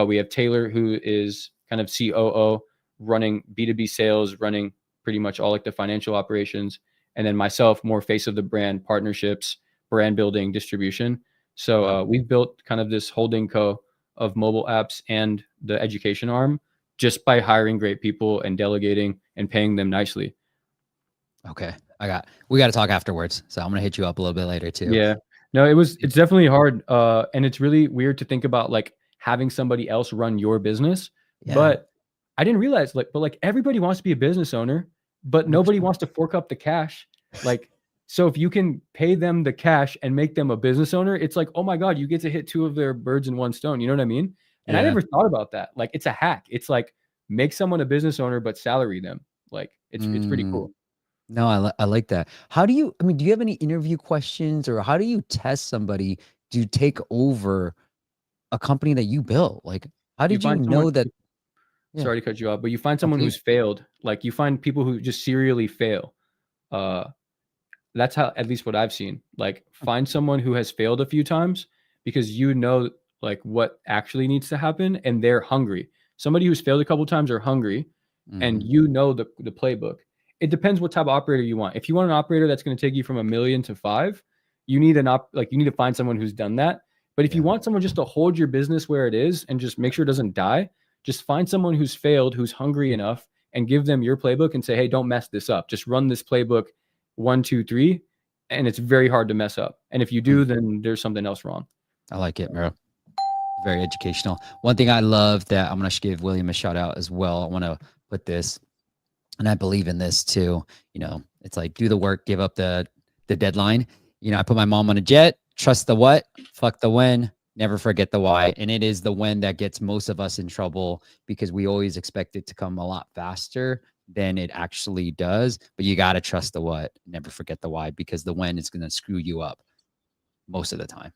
We have Taylor, who is kind of COO, running B2B sales, running pretty much all like the financial operations. And then myself, more face of the brand, partnerships, brand building, distribution. So we've built kind of this holding co of mobile apps and the education arm just by hiring great people and delegating and paying them nicely. Okay. We got to talk afterwards. So I'm going to hit you up a little bit later too. Yeah. No, it's definitely hard. And it's really weird to think about like having somebody else run your business. Yeah. But I didn't realize but everybody wants to be a business owner, but nobody wants to fork up the cash. So if you can pay them the cash and make them a business owner, it's like, oh my God, you get to hit two of their birds in one stone. You know what I mean? And I never thought about that. Like, it's a hack. It's like, make someone a business owner, but salary them. Like, it's pretty cool. No, I like that. Do you have any interview questions, or how do you test somebody to take over a company that you built? Like, how did you know that? Sorry to cut you off, but you find someone who's failed. Like, you find people who just serially fail. That's how, at least what I've seen. Like, find someone who has failed a few times, because like what actually needs to happen, and they're hungry. Somebody who's failed a couple times are hungry, and the playbook. It depends what type of operator you want. If you want an operator that's going to take you from $1 million to $5 million, you need you need to find someone who's done that. But if you want someone just to hold your business where it is and just make sure it doesn't die, just find someone who's failed, who's hungry enough, and give them your playbook and say, hey, don't mess this up. Just run this playbook 1, 2, 3, and it's very hard to mess up. And if you do, then there's something else wrong. I like it, bro. Very educational. One thing I love that I'm going to give William a shout out as well. I want to put this, and I believe in this too. It's like, do the work, give up the deadline. I put my mom on a jet, trust the what, fuck the when, never forget the why. And it is the when that gets most of us in trouble, because we always expect it to come a lot faster than it actually does. But you got to trust the what, never forget the why, because the when is going to screw you up most of the time.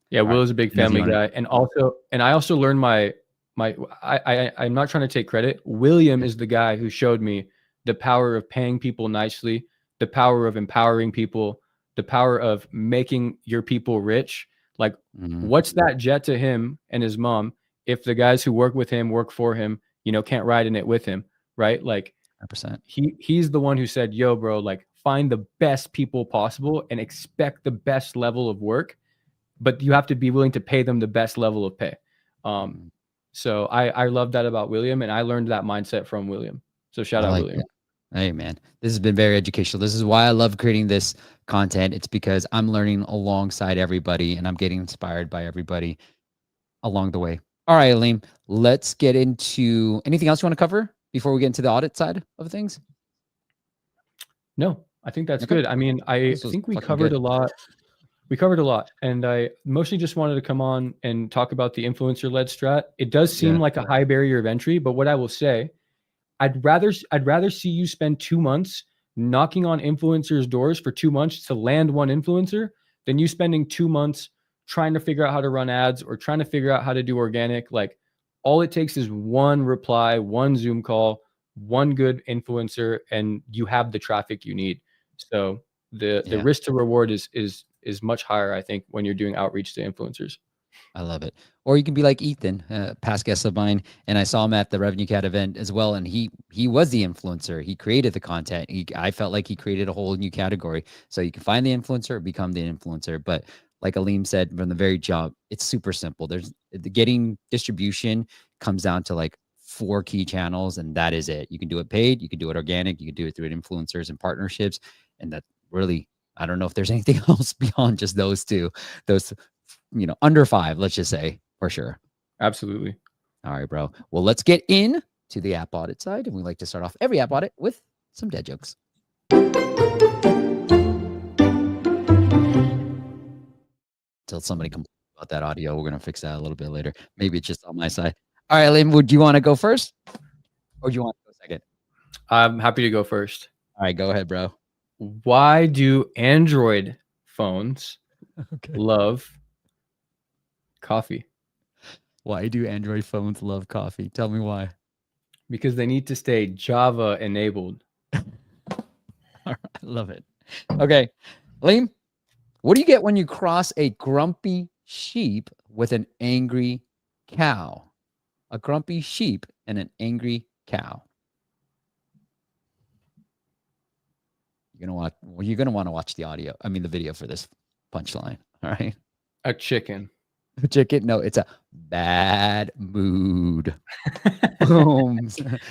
Yeah, Will is a big family guy. And I also learned I'm not trying to take credit. William is the guy who showed me the power of paying people nicely, the power of empowering people, the power of making your people rich. Like, what's that jet to him and his mom if the guys who work with him, work for him, can't ride in it with him, right? Like, 100%. He's the one who said, yo, bro, like, find the best people possible and expect the best level of work, but you have to be willing to pay them the best level of pay. So I love that about William, and I learned that mindset from William. So shout out William. Hey, man, this has been very educational. This is why I love creating this content. It's because I'm learning alongside everybody, and I'm getting inspired by everybody along the way. All right, Alim, let's get into anything else you want to cover before we get into the audit side of things? No, I think that's good. I mean, I think we covered a lot. We covered a lot, and I mostly just wanted to come on and talk about the influencer-led strat. It does seem like a high barrier of entry, but what I will say, I'd rather see you spend 2 months knocking on influencers' doors for 2 months to land one influencer than you spending 2 months trying to figure out how to run ads or trying to figure out how to do organic. Like, all it takes is one reply, one Zoom call, one good influencer, and you have the traffic you need. So the risk to reward is much higher, I think, when you're doing outreach to influencers. I love it. Or you can be like Ethan, past guest of mine, and I saw him at the Revenue Cat event as well, and he was the influencer. He created the content. I felt like he created a whole new category. So you can find the influencer or become the influencer. But like Alim said from the very jump, it's super simple. Getting distribution comes down to like 4 key channels, and that is it. You can do it paid, you can do it organic, you can do it through influencers and partnerships, and that really, I don't know if there's anything else beyond just those two. Those, under 5, let's just say, for sure. Absolutely. All right, bro. Well, let's get in to the app audit side, and we like to start off every app audit with some dad jokes. somebody complain about that audio. We're gonna fix that a little bit later. Maybe it's just on my side. All right, Alim, would you want to go first, or do you want to go second? I'm happy to go first. All right, go ahead, bro. Why do Android phones love coffee? Why do Android phones love coffee? Tell me why. Because they need to stay Java enabled. All right, I love it. Okay, Alim, what do you get when you cross a grumpy sheep with an angry cow? A grumpy sheep and an angry cow. You're gonna want to watch the audio. I mean, the video for this punchline. All right. A chicken. Chicken? No, it's a bad mood. Boom.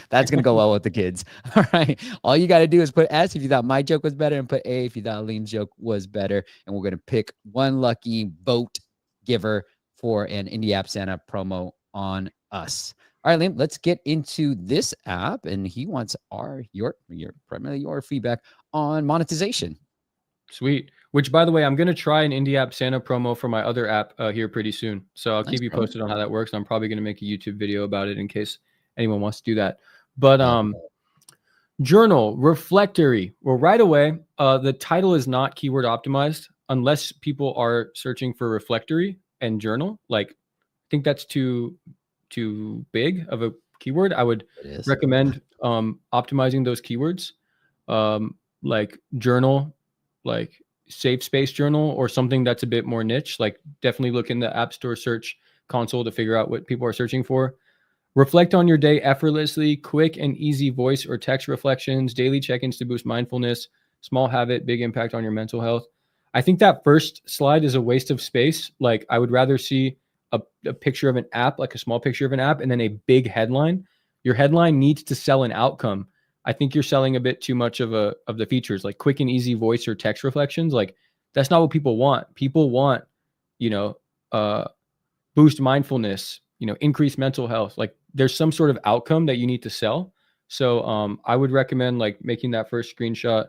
That's gonna go well with the kids. All right. All you got to do is put S if you thought my joke was better, and put A if you thought Alim's joke was better. And we're gonna pick one lucky vote giver for an Indie App Santa promo on us. All right, Alim, let's get into this app, and he wants primarily your feedback on monetization. Sweet. Which, by the way, I'm going to try an Indie App Santa promo for my other app here pretty soon. So I'll keep you posted on how that works. I'm probably going to make a YouTube video about it in case anyone wants to do that. But journal, reflectory. Well, right away, the title is not keyword optimized unless people are searching for reflectory and journal. Like, I think that's too big of a keyword. I would recommend optimizing those keywords, like journal, like safe space journal, or something that's a bit more niche. Like, definitely look in the App Store search console to figure out what people are searching for. Reflect on your day effortlessly, quick and easy voice or text reflections, daily check-ins to boost mindfulness, small habit, big impact on your mental health. I think that first slide is a waste of space. Like, I would rather see a picture of an app, like a small picture of an app, and then a big headline. Your headline needs to sell an outcome. I think you're selling a bit too much of the features, like quick and easy voice or text reflections. Like, that's not what people want. People want, boost mindfulness, increase mental health. Like, there's some sort of outcome that you need to sell. So I would recommend like making that first screenshot,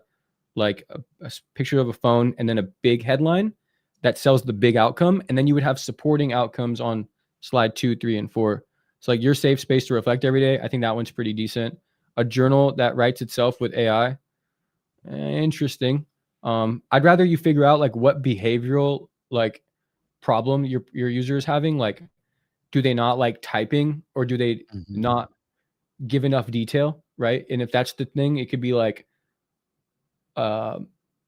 like a picture of a phone and then a big headline that sells the big outcome. And then you would have supporting outcomes on slide 2, 3, and 4. So like your safe space to reflect every day. I think that one's pretty decent. A journal that writes itself with AI. Interesting. I'd rather you figure out like what behavioral like problem your user is having. Like, do they not like typing, or do they not give enough detail? Right. And if that's the thing, it could be like,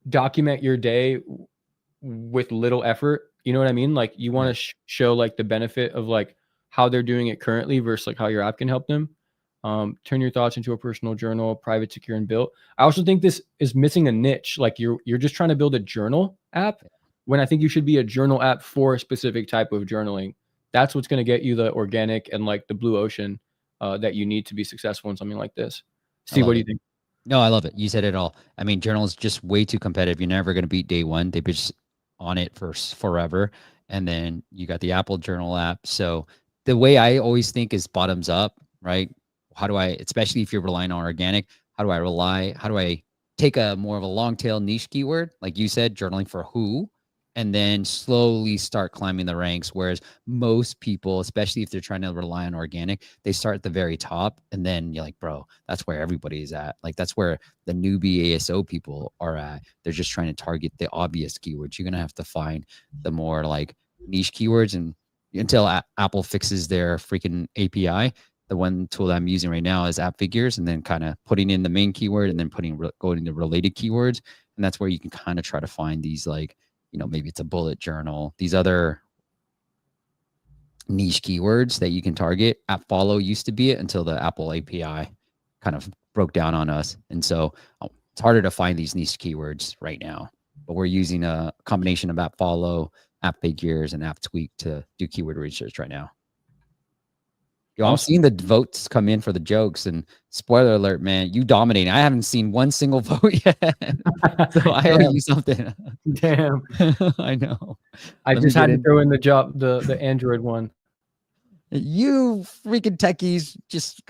document your day with little effort. You know what I mean? Like, you want to show like the benefit of like how they're doing it currently versus like how your app can help them. Turn your thoughts into a personal journal, private, secure, and built. I also think this is missing a niche. Like, you're just trying to build a journal app when I think you should be a journal app for a specific type of journaling. That's what's going to get you the organic and like the blue ocean that you need to be successful in something like this. Steve, what do you think? No, I love it. You said it all. I mean, journal is just way too competitive. You're never going to beat day one. They've been just on it for forever. And then you got the Apple Journal app. So the way I always think is bottoms up, right? How do I, especially if you're relying on organic, how do I take a more of a long tail niche keyword, like you said, journaling for who, and then slowly start climbing the ranks. Whereas most people, especially if they're trying to rely on organic, they start at the very top, and then you're like, bro, that's where everybody is at. Like, that's where the newbie ASO people are at. They're just trying to target the obvious keywords. You're going to have to find the more like niche keywords, and until Apple fixes their freaking API, the one tool that I'm using right now is App Figures, and then kind of putting in the main keyword and then going to related keywords. And that's where you can kind of try to find these, like, maybe it's a bullet journal, these other niche keywords that you can target. App Follow used to be it until the Apple API kind of broke down on us. And so it's harder to find these niche keywords right now, but we're using a combination of App Follow, App Figures, and App Tweak to do keyword research right now. Yo, I'm seeing the votes come in for the jokes, and spoiler alert, man, you dominating. I haven't seen one single vote yet. So I owe you something. Damn. I know. I just had to throw in the Android one. You freaking techies just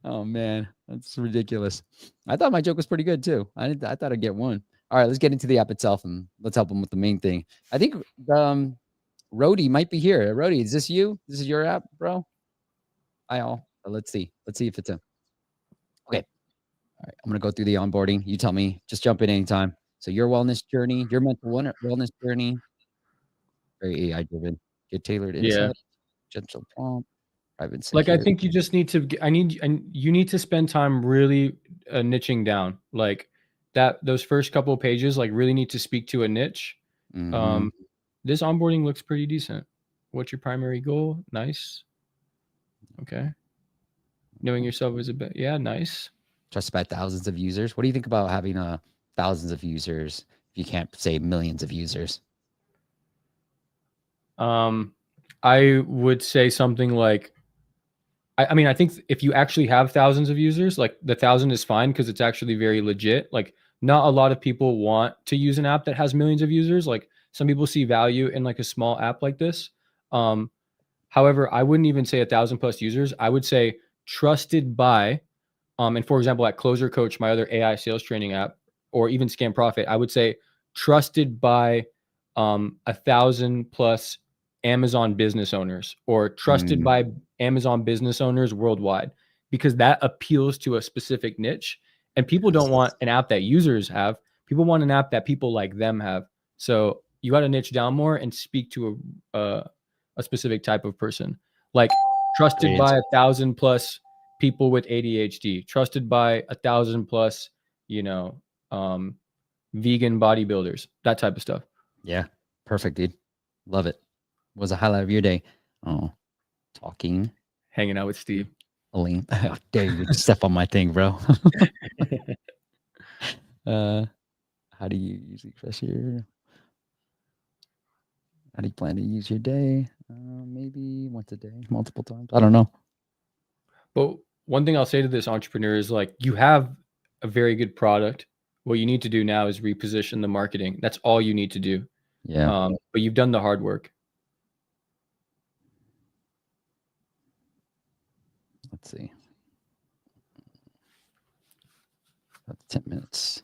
oh man, that's ridiculous. I thought my joke was pretty good too. I thought I'd get one. All right, let's get into the app itself and let's help them with the main thing. I think Rody might be here. Rody, is this you? This is your app, bro? Hi all. Let's see. Let's see if it's a. Okay. All right. I'm gonna go through the onboarding. You tell me. Just jump in anytime. So your wellness journey, your mental wellness journey, very AI driven. Get tailored insight, gentle prompt, private Like, I security. think you just need to, you need to spend time really niching down. Like those first couple of pages, like really need to speak to a niche. Mhm. This onboarding looks pretty decent. What's your primary goal? Nice. Okay. Knowing yourself is a bit, yeah, nice. Trusted by thousands of users. What do you think about having thousands of users if you can't say millions of users? I would say something like, I mean, I think if you actually have thousands of users, like the 1,000 is fine because it's actually very legit. Like, not a lot of people want to use an app that has millions of users. Like, some people see value in like a small app like this. However, I wouldn't even say 1,000+ users. I would say trusted by, and for example, at Closer Coach, my other AI sales training app, or even Scam Profit, I would say trusted by 1,000+ Amazon business owners, or trusted by Amazon business owners worldwide, because that appeals to a specific niche. And people don't want an app that users have. People want an app that people like them have. So you got to niche down more and speak to a specific type of person. Like, trusted by 1,000+ people with ADHD, trusted by 1,000+, vegan bodybuilders, that type of stuff. Yeah, perfect, dude. Love it. What was the highlight of your day? Oh, talking. Hanging out with Steve. Alim. Oh, dare you step on my thing, bro. How do you usually express your? How do you plan to use your day? Maybe once a day, multiple times. I don't know. But one thing I'll say to this entrepreneur is, like, you have a very good product. What you need to do now is reposition the marketing. That's all you need to do. Yeah. But you've done the hard work. Let's see. That's 10 minutes.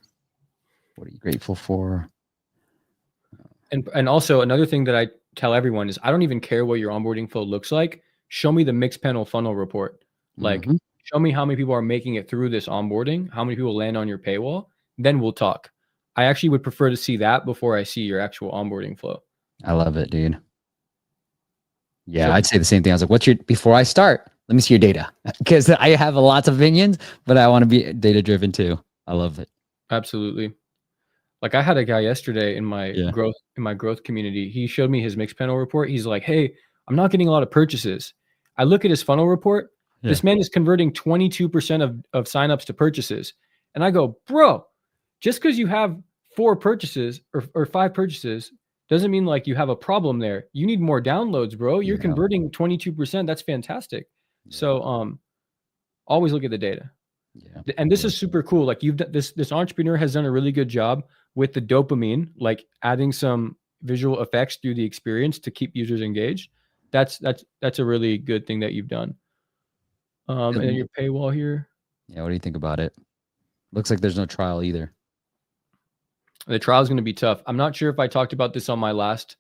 What are you grateful for? And also another thing that I tell everyone is, I don't even care what your onboarding flow looks like. Show me the Mixpanel funnel report. Like, show me how many people are making it through this onboarding, how many people land on your paywall, then we'll talk. I actually would prefer to see that before I see your actual onboarding flow. I love it, dude. Yeah, so, I'd say the same thing. I was like, before I start, let me see your data, because I have lots of opinions, but I want to be data driven too. I love it. Absolutely. Like, I had a guy yesterday in my growth community. He showed me his Mixpanel report. He's like, hey, I'm not getting a lot of purchases. I look at his funnel report. Yeah. This man is converting 22% of signups to purchases. And I go, bro, just because you have 4 purchases or 5 purchases doesn't mean like you have a problem there. You need more downloads, bro. You're converting 22%. That's fantastic. Yeah. So always look at the data. Yeah. And this is super cool. Like, this entrepreneur has done a really good job with the dopamine, like adding some visual effects through the experience to keep users engaged. That's a really good thing that you've done. And then your paywall here. Yeah. What do you think about it? Looks like there's no trial either. The trial is going to be tough. I'm not sure if I talked about this on my last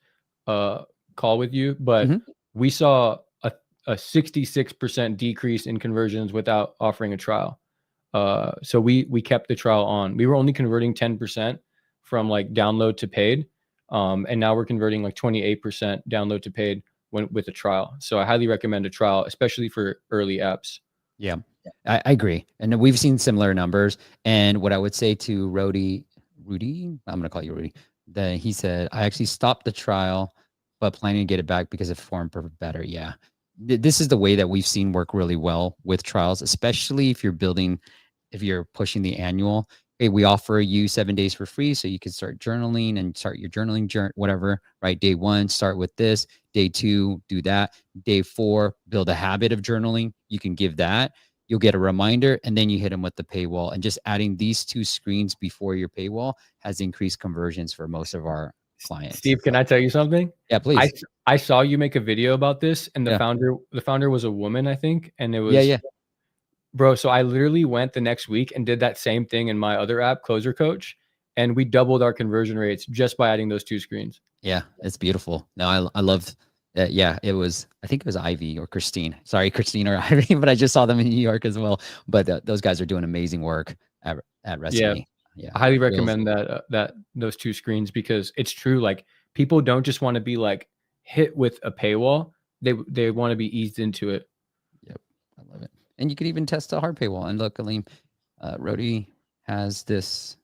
call with you, but we saw a 66% decrease in conversions without offering a trial. So we kept the trial on. We were only converting 10% from like download to paid. And now we're converting like 28% download to paid with a trial. So I highly recommend a trial, especially for early apps. Yeah, I agree. And we've seen similar numbers. And what I would say to Rudy, I'm going to call you Rudy, that he said, I actually stopped the trial, but planning to get it back because it performed better. Yeah. This is the way that we've seen work really well with trials, especially if you're pushing the annual. Hey, we offer you 7 days for free, so you can start journaling and start your journaling whatever, right? Day 1, start with this. Day 2, do that. Day 4, build a habit of journaling. You can give that. You'll get a reminder, and then you hit them with the paywall. And just adding these 2 screens before your paywall has increased conversions for most of our clients. Steve, can I tell you something? Yeah, please. I saw you make a video about this, and the founder was a woman, I think, and it was bro. So I literally went the next week and did that same thing in my other app, Closer Coach, and we doubled our conversion rates just by adding those 2 screens. Yeah, it's beautiful. No, I loved that. Yeah, it was, I think it was Ivy or Christine. Sorry, Christine or Ivy, but I just saw them in New York as well. But those guys are doing amazing work at Resemy. Yeah. I highly recommend that those 2 screens, because it's true. Like, people don't just want to be like hit with a paywall. They want to be eased into it. Yep. I love it. And you could even test a hard paywall. And look, Alim, Rody has this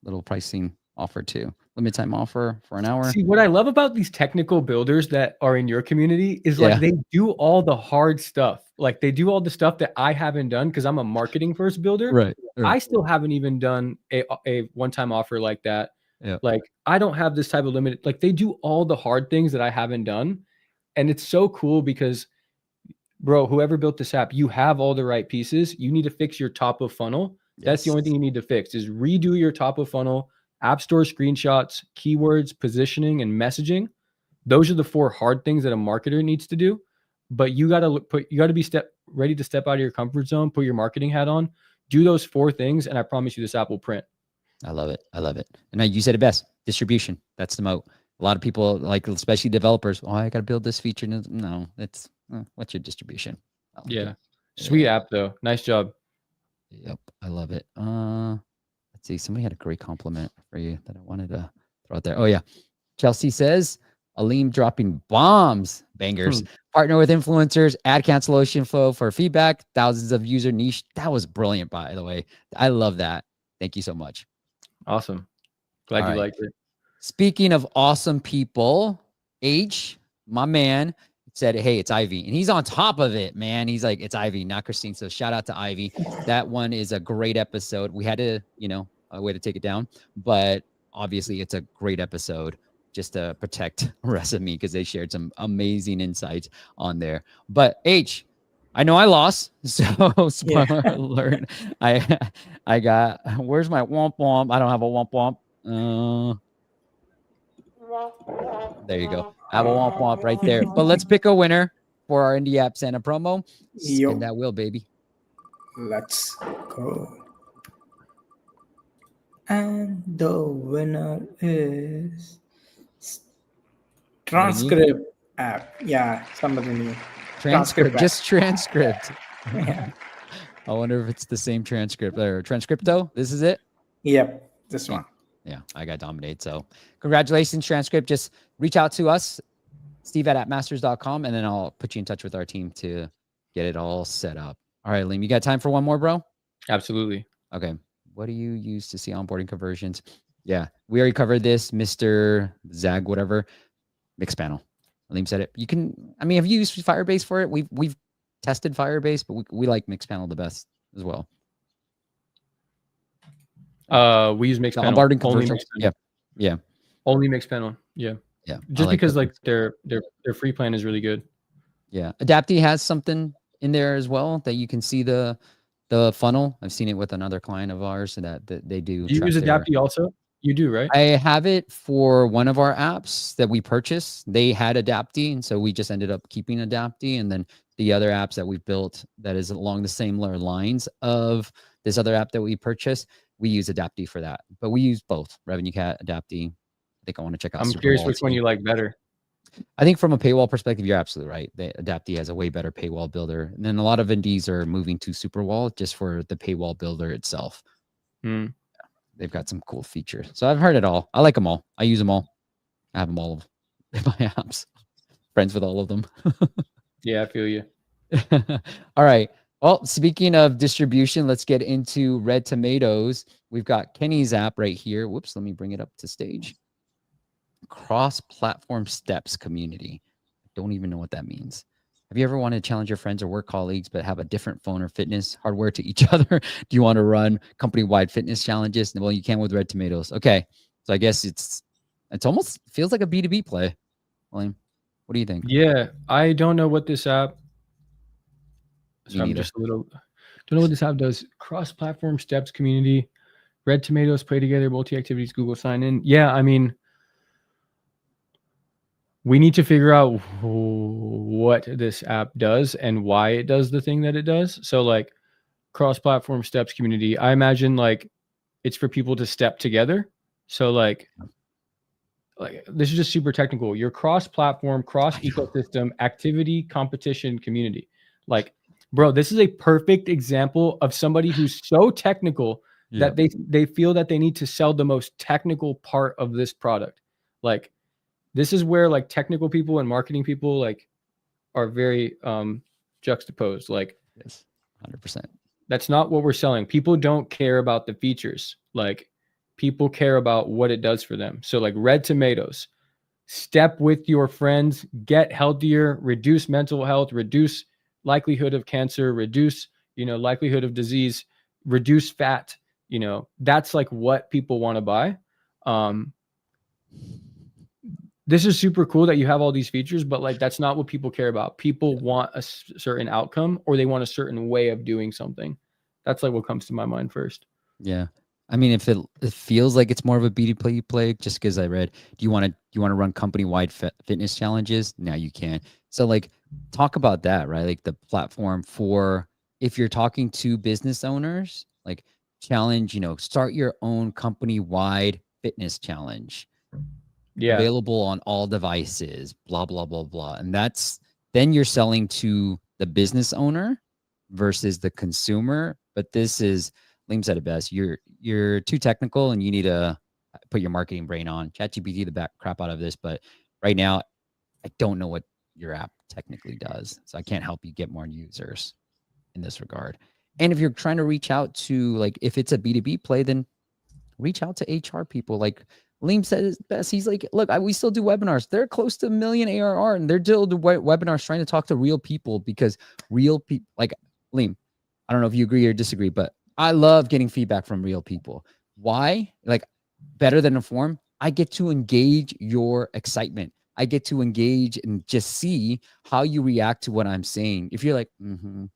little pricing offer too. Limited time offer for an hour. See, what I love about these technical builders that are in your community is like they do all the hard stuff. Like, they do all the stuff that I haven't done because I'm a marketing first builder. Right. I still haven't even done a one-time offer like that. Yeah. Like, I don't have this type of limit. Like, they do all the hard things that I haven't done. And it's so cool because, bro, whoever built this app, you have all the right pieces. You need to fix your top of funnel. Yes. That's the only thing you need to fix, is redo your top of funnel, app store screenshots, keywords, positioning, and messaging. Those are the 4 hard things that a marketer needs to do. But you got to be ready to step out of your comfort zone, put your marketing hat on, do those 4 things, and I promise you this app will print. I love it. I love it. And now you said it best. Distribution. That's the moat. A lot of people, like, especially developers, I got to build this feature. No, it's what's your distribution? Yeah. Sweet app though. Nice job. Yep. I love it. Let's see. Somebody had a great compliment for you that I wanted to throw out there. Oh yeah. Chelsea says, Alim dropping bombs, bangers. Partner with influencers, add cancellation flow for feedback, thousands of user niche. That was brilliant, by the way. I love that. Thank you so much. Awesome. Glad you liked it. Speaking of awesome people, H, my man, said, hey, it's Ivy. And he's on top of it, man. He's like, it's Ivy, not Christine. So shout out to Ivy. That one is a great episode. We had to, a way to take it down. But obviously, it's a great episode just to protect Resemy, because they shared some amazing insights on there. But H, I know I lost. So spoiler alert. I got, where's my womp womp? I don't have a womp womp. There you go. I have a womp womp right there. But let's pick a winner for our Indie App Santa promo. Spin that wheel, baby. Let's go. And the winner is Transcript app. Yeah, somebody new. Transcript, just transcript. Yeah. I wonder if it's the same transcript or Transcripto. This is it? Yep, this one. Yeah, I got dominate. So congratulations, Transcript. Just reach out to us, steve@appmasters.com, and then I'll put you in touch with our team to get it all set up. All right, Liam, you got time for one more, bro? Absolutely. Okay. What do you use to see onboarding conversions? Yeah, we already covered this, Mr. Zag, whatever. Mixpanel. Liam said it. You can, have you used Firebase for it? We've tested Firebase, but we like Mixpanel the best as well. We use Mixpanel. Onboarding conversions. Yeah. Only Mixpanel. Yeah. Just because their free plan is really good. Yeah. Adapty has something in there as well that you can see the funnel. I've seen it with another client of ours that they do. You use Adapty also? You do, right? I have it for one of our apps that we purchased. They had Adapty, and so we just ended up keeping Adapty. And then the other apps that we've built that is along the same lines of this other app that we purchased, we use Adapty for that. But we use both, Revenue Cat, Adapty. I think I want to check out. I'm curious which one you like better. I think from a paywall perspective, you're absolutely right. Adapty has a way better paywall builder. And then a lot of indies are moving to Superwall just for the paywall builder itself. They've got some cool features. So I've heard it all. I like them all. I use them all. I have them all in my apps. Friends with all of them. Yeah, I feel you. All right. Well, speaking of distribution, let's get into Red Tomatoes. We've got Kenny's app right here. Whoops, let me bring it up to stage. Cross-platform steps community. I don't even know what that means. Have you ever wanted to challenge your friends or work colleagues but have a different phone or fitness hardware to each other? Do you want to run company-wide fitness challenges? Well, you can with Red Tomatoes. Okay, so I guess it's almost feels like a B2B play. William, what do you think? Yeah, I don't know what this app. So I'm just don't know what this app does. Cross-platform steps community, Red Tomatoes play together, multi-activities, Google sign in. Yeah, we need to figure out what this app does and why it does the thing that it does. So like cross-platform steps community, I imagine like it's for people to step together. So like this is just super technical. Your cross-platform, cross-ecosystem, activity, competition, community. Like, bro, this is a perfect example of somebody who's so technical that they feel that they need to sell the most technical part of this product. Like, this is where like technical people and marketing people like are very juxtaposed. Like, Yes, 100%. that's not what we're selling. People don't care about the features. Like, people care about what it does for them. So like red tomatoes, step with your friends, get healthier, reduce mental health, reduce likelihood of cancer, reduce, likelihood of disease, reduce fat, that's like what people want to buy. This is super cool that you have all these features, but like, that's not what people care about. People want a certain outcome, or they want a certain way of doing something. That's like what comes to my mind first. Yeah. I mean, if it feels like it's more of a B2B play, just because I read, do you want to run company-wide fitness challenges? Now you can. So like, talk about that, right? Like the platform for, if you're talking to business owners, like challenge, start your own company-wide fitness challenge. Yeah. Available on all devices, blah, blah, blah, blah. And then you're selling to the business owner versus the consumer. But this is, Liam said it best. You're too technical and you need to put your marketing brain on. ChatGPT the back crap out of this, but right now I don't know what your app technically does. So I can't help you get more users in this regard. And if you're trying to reach out to, like, if it's a B2B play, then reach out to HR people. Like Liam said it best. He's like, look, we still do webinars. They're close to 1 million ARR and they're still doing webinars trying to talk to real people, because real people, like Liam, I don't know if you agree or disagree, but I love getting feedback from real people. Why? Like, better than a form, I get to engage your excitement. I get to engage and just see how you react to what I'm saying. If you're like, oh,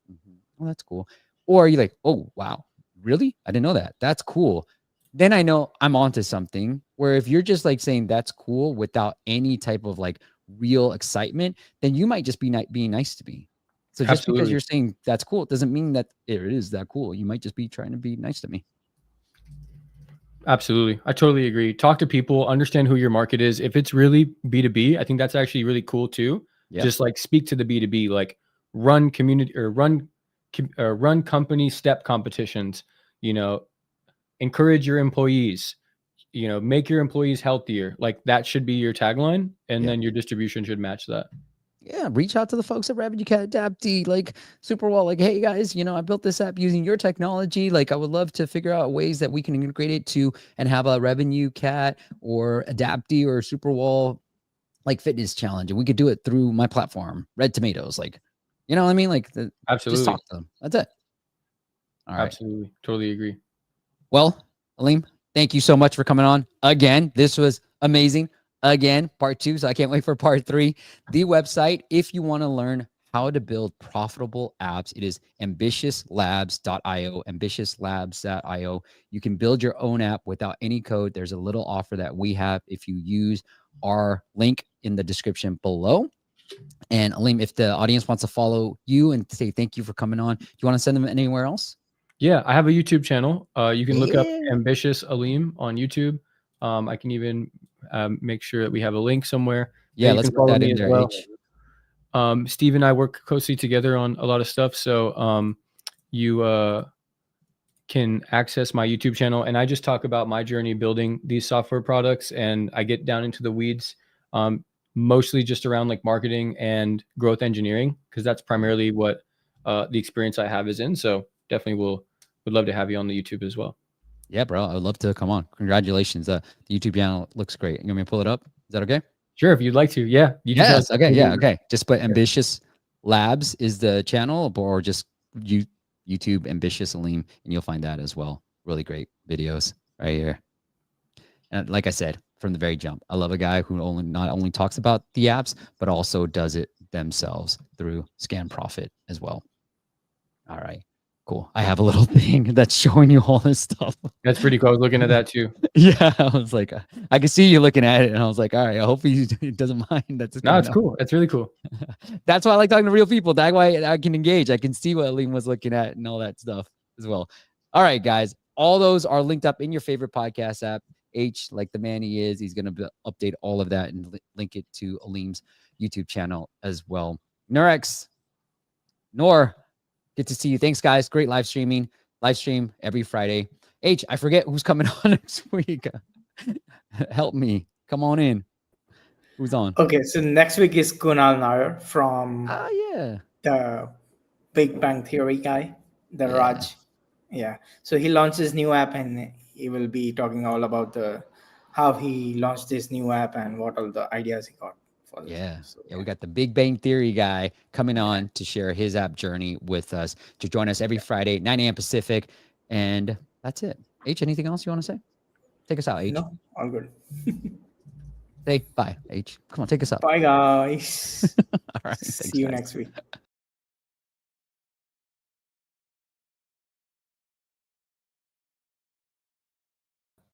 that's cool. Or you're like, oh, wow, really? I didn't know that. That's cool. Then I know I'm onto something. Where if you're just like saying that's cool without any type of like real excitement, then you might just be being nice to me. So just because you're saying that's cool, it doesn't mean that it is that cool. You might just be trying to be nice to me. Absolutely. I totally agree. Talk to people, understand who your market is. If it's really B2B, I think that's actually really cool too. Yep. Just like speak to the B2B, like run community or run company step competitions, encourage your employees, make your employees healthier. Like that should be your tagline. And then your distribution should match that. Yeah, reach out to the folks at Revenue Cat, Adapty, like Superwall. Like, hey guys, I built this app using your technology. Like, I would love to figure out ways that we can integrate it to and have a Revenue Cat or Adapty or Superwall like fitness challenge, and we could do it through my platform, Red Tomatoes. Like, you know what I mean? Like, absolutely, just talk to them. That's it. All right, absolutely, totally agree. Well, Alim, thank you so much for coming on again. This was amazing. Again, part 2, so I can't wait for part 3. The website, if you want to learn how to build profitable apps, it is ambitiouslabs.io, ambitiouslabs.io. You can build your own app without any code. There's a little offer that we have if you use our link in the description below. And Alim, if the audience wants to follow you and say thank you for coming on, do you want to send them anywhere else? Yeah, I have a YouTube channel. You can look up Ambitious Alim on YouTube. I can even make sure that we have a link somewhere. Yeah, let's put that in there. Well. Steve and I work closely together on a lot of stuff. So you can access my YouTube channel, and I just talk about my journey building these software products, and I get down into the weeds, mostly just around like marketing and growth engineering, because that's primarily what the experience I have is in. So definitely would love to have you on the YouTube as well. Yeah, bro. I would love to come on. Congratulations. The YouTube channel looks great. You want me to pull it up? Is that okay? Sure. If you'd like to. Yeah. Yes. Okay. Yeah. Okay. Just put Ambitious Labs is the channel, or just YouTube Ambitious Alim, and you'll find that as well. Really great videos right here. And like I said, from the very jump, I love a guy who not only talks about the apps, but also does it themselves through Scan Profit as well. All right. Cool. I have a little thing that's showing you all this stuff. That's pretty cool. I was looking at that too. Yeah, I was like, I could see you looking at it, and I was like, all right, I hope he doesn't mind. No, it's cool. It's really cool. That's why I like talking to real people. That's why I can engage. I can see what Alim was looking at and all that stuff as well. All right, guys. All those are linked up in your favorite podcast app. H, like the man he is, he's going to update all of that and link it to Alim's YouTube channel as well. Nurex, Nor, good to see you. Thanks, guys. Great live streaming. Live stream every Friday. H, I forget who's coming on next week. Help me. Come on in. Who's on? Okay, so next week is Kunal Nair from Yeah. the Big Bang Theory guy, the Yeah. Raj. Yeah. So he launched his new app and he will be talking all about how he launched this new app and what all the ideas he got for this. Yeah. So, Yeah, we got the Big Bang Theory guy coming on to share his app journey with us, to join us every Friday, 9 a.m. Pacific. And that's it. H, anything else you want to say? Take us out, H. No, all good. Say bye, H. Come on, take us out. Bye, guys. All right. See Thanks, you guys. next week.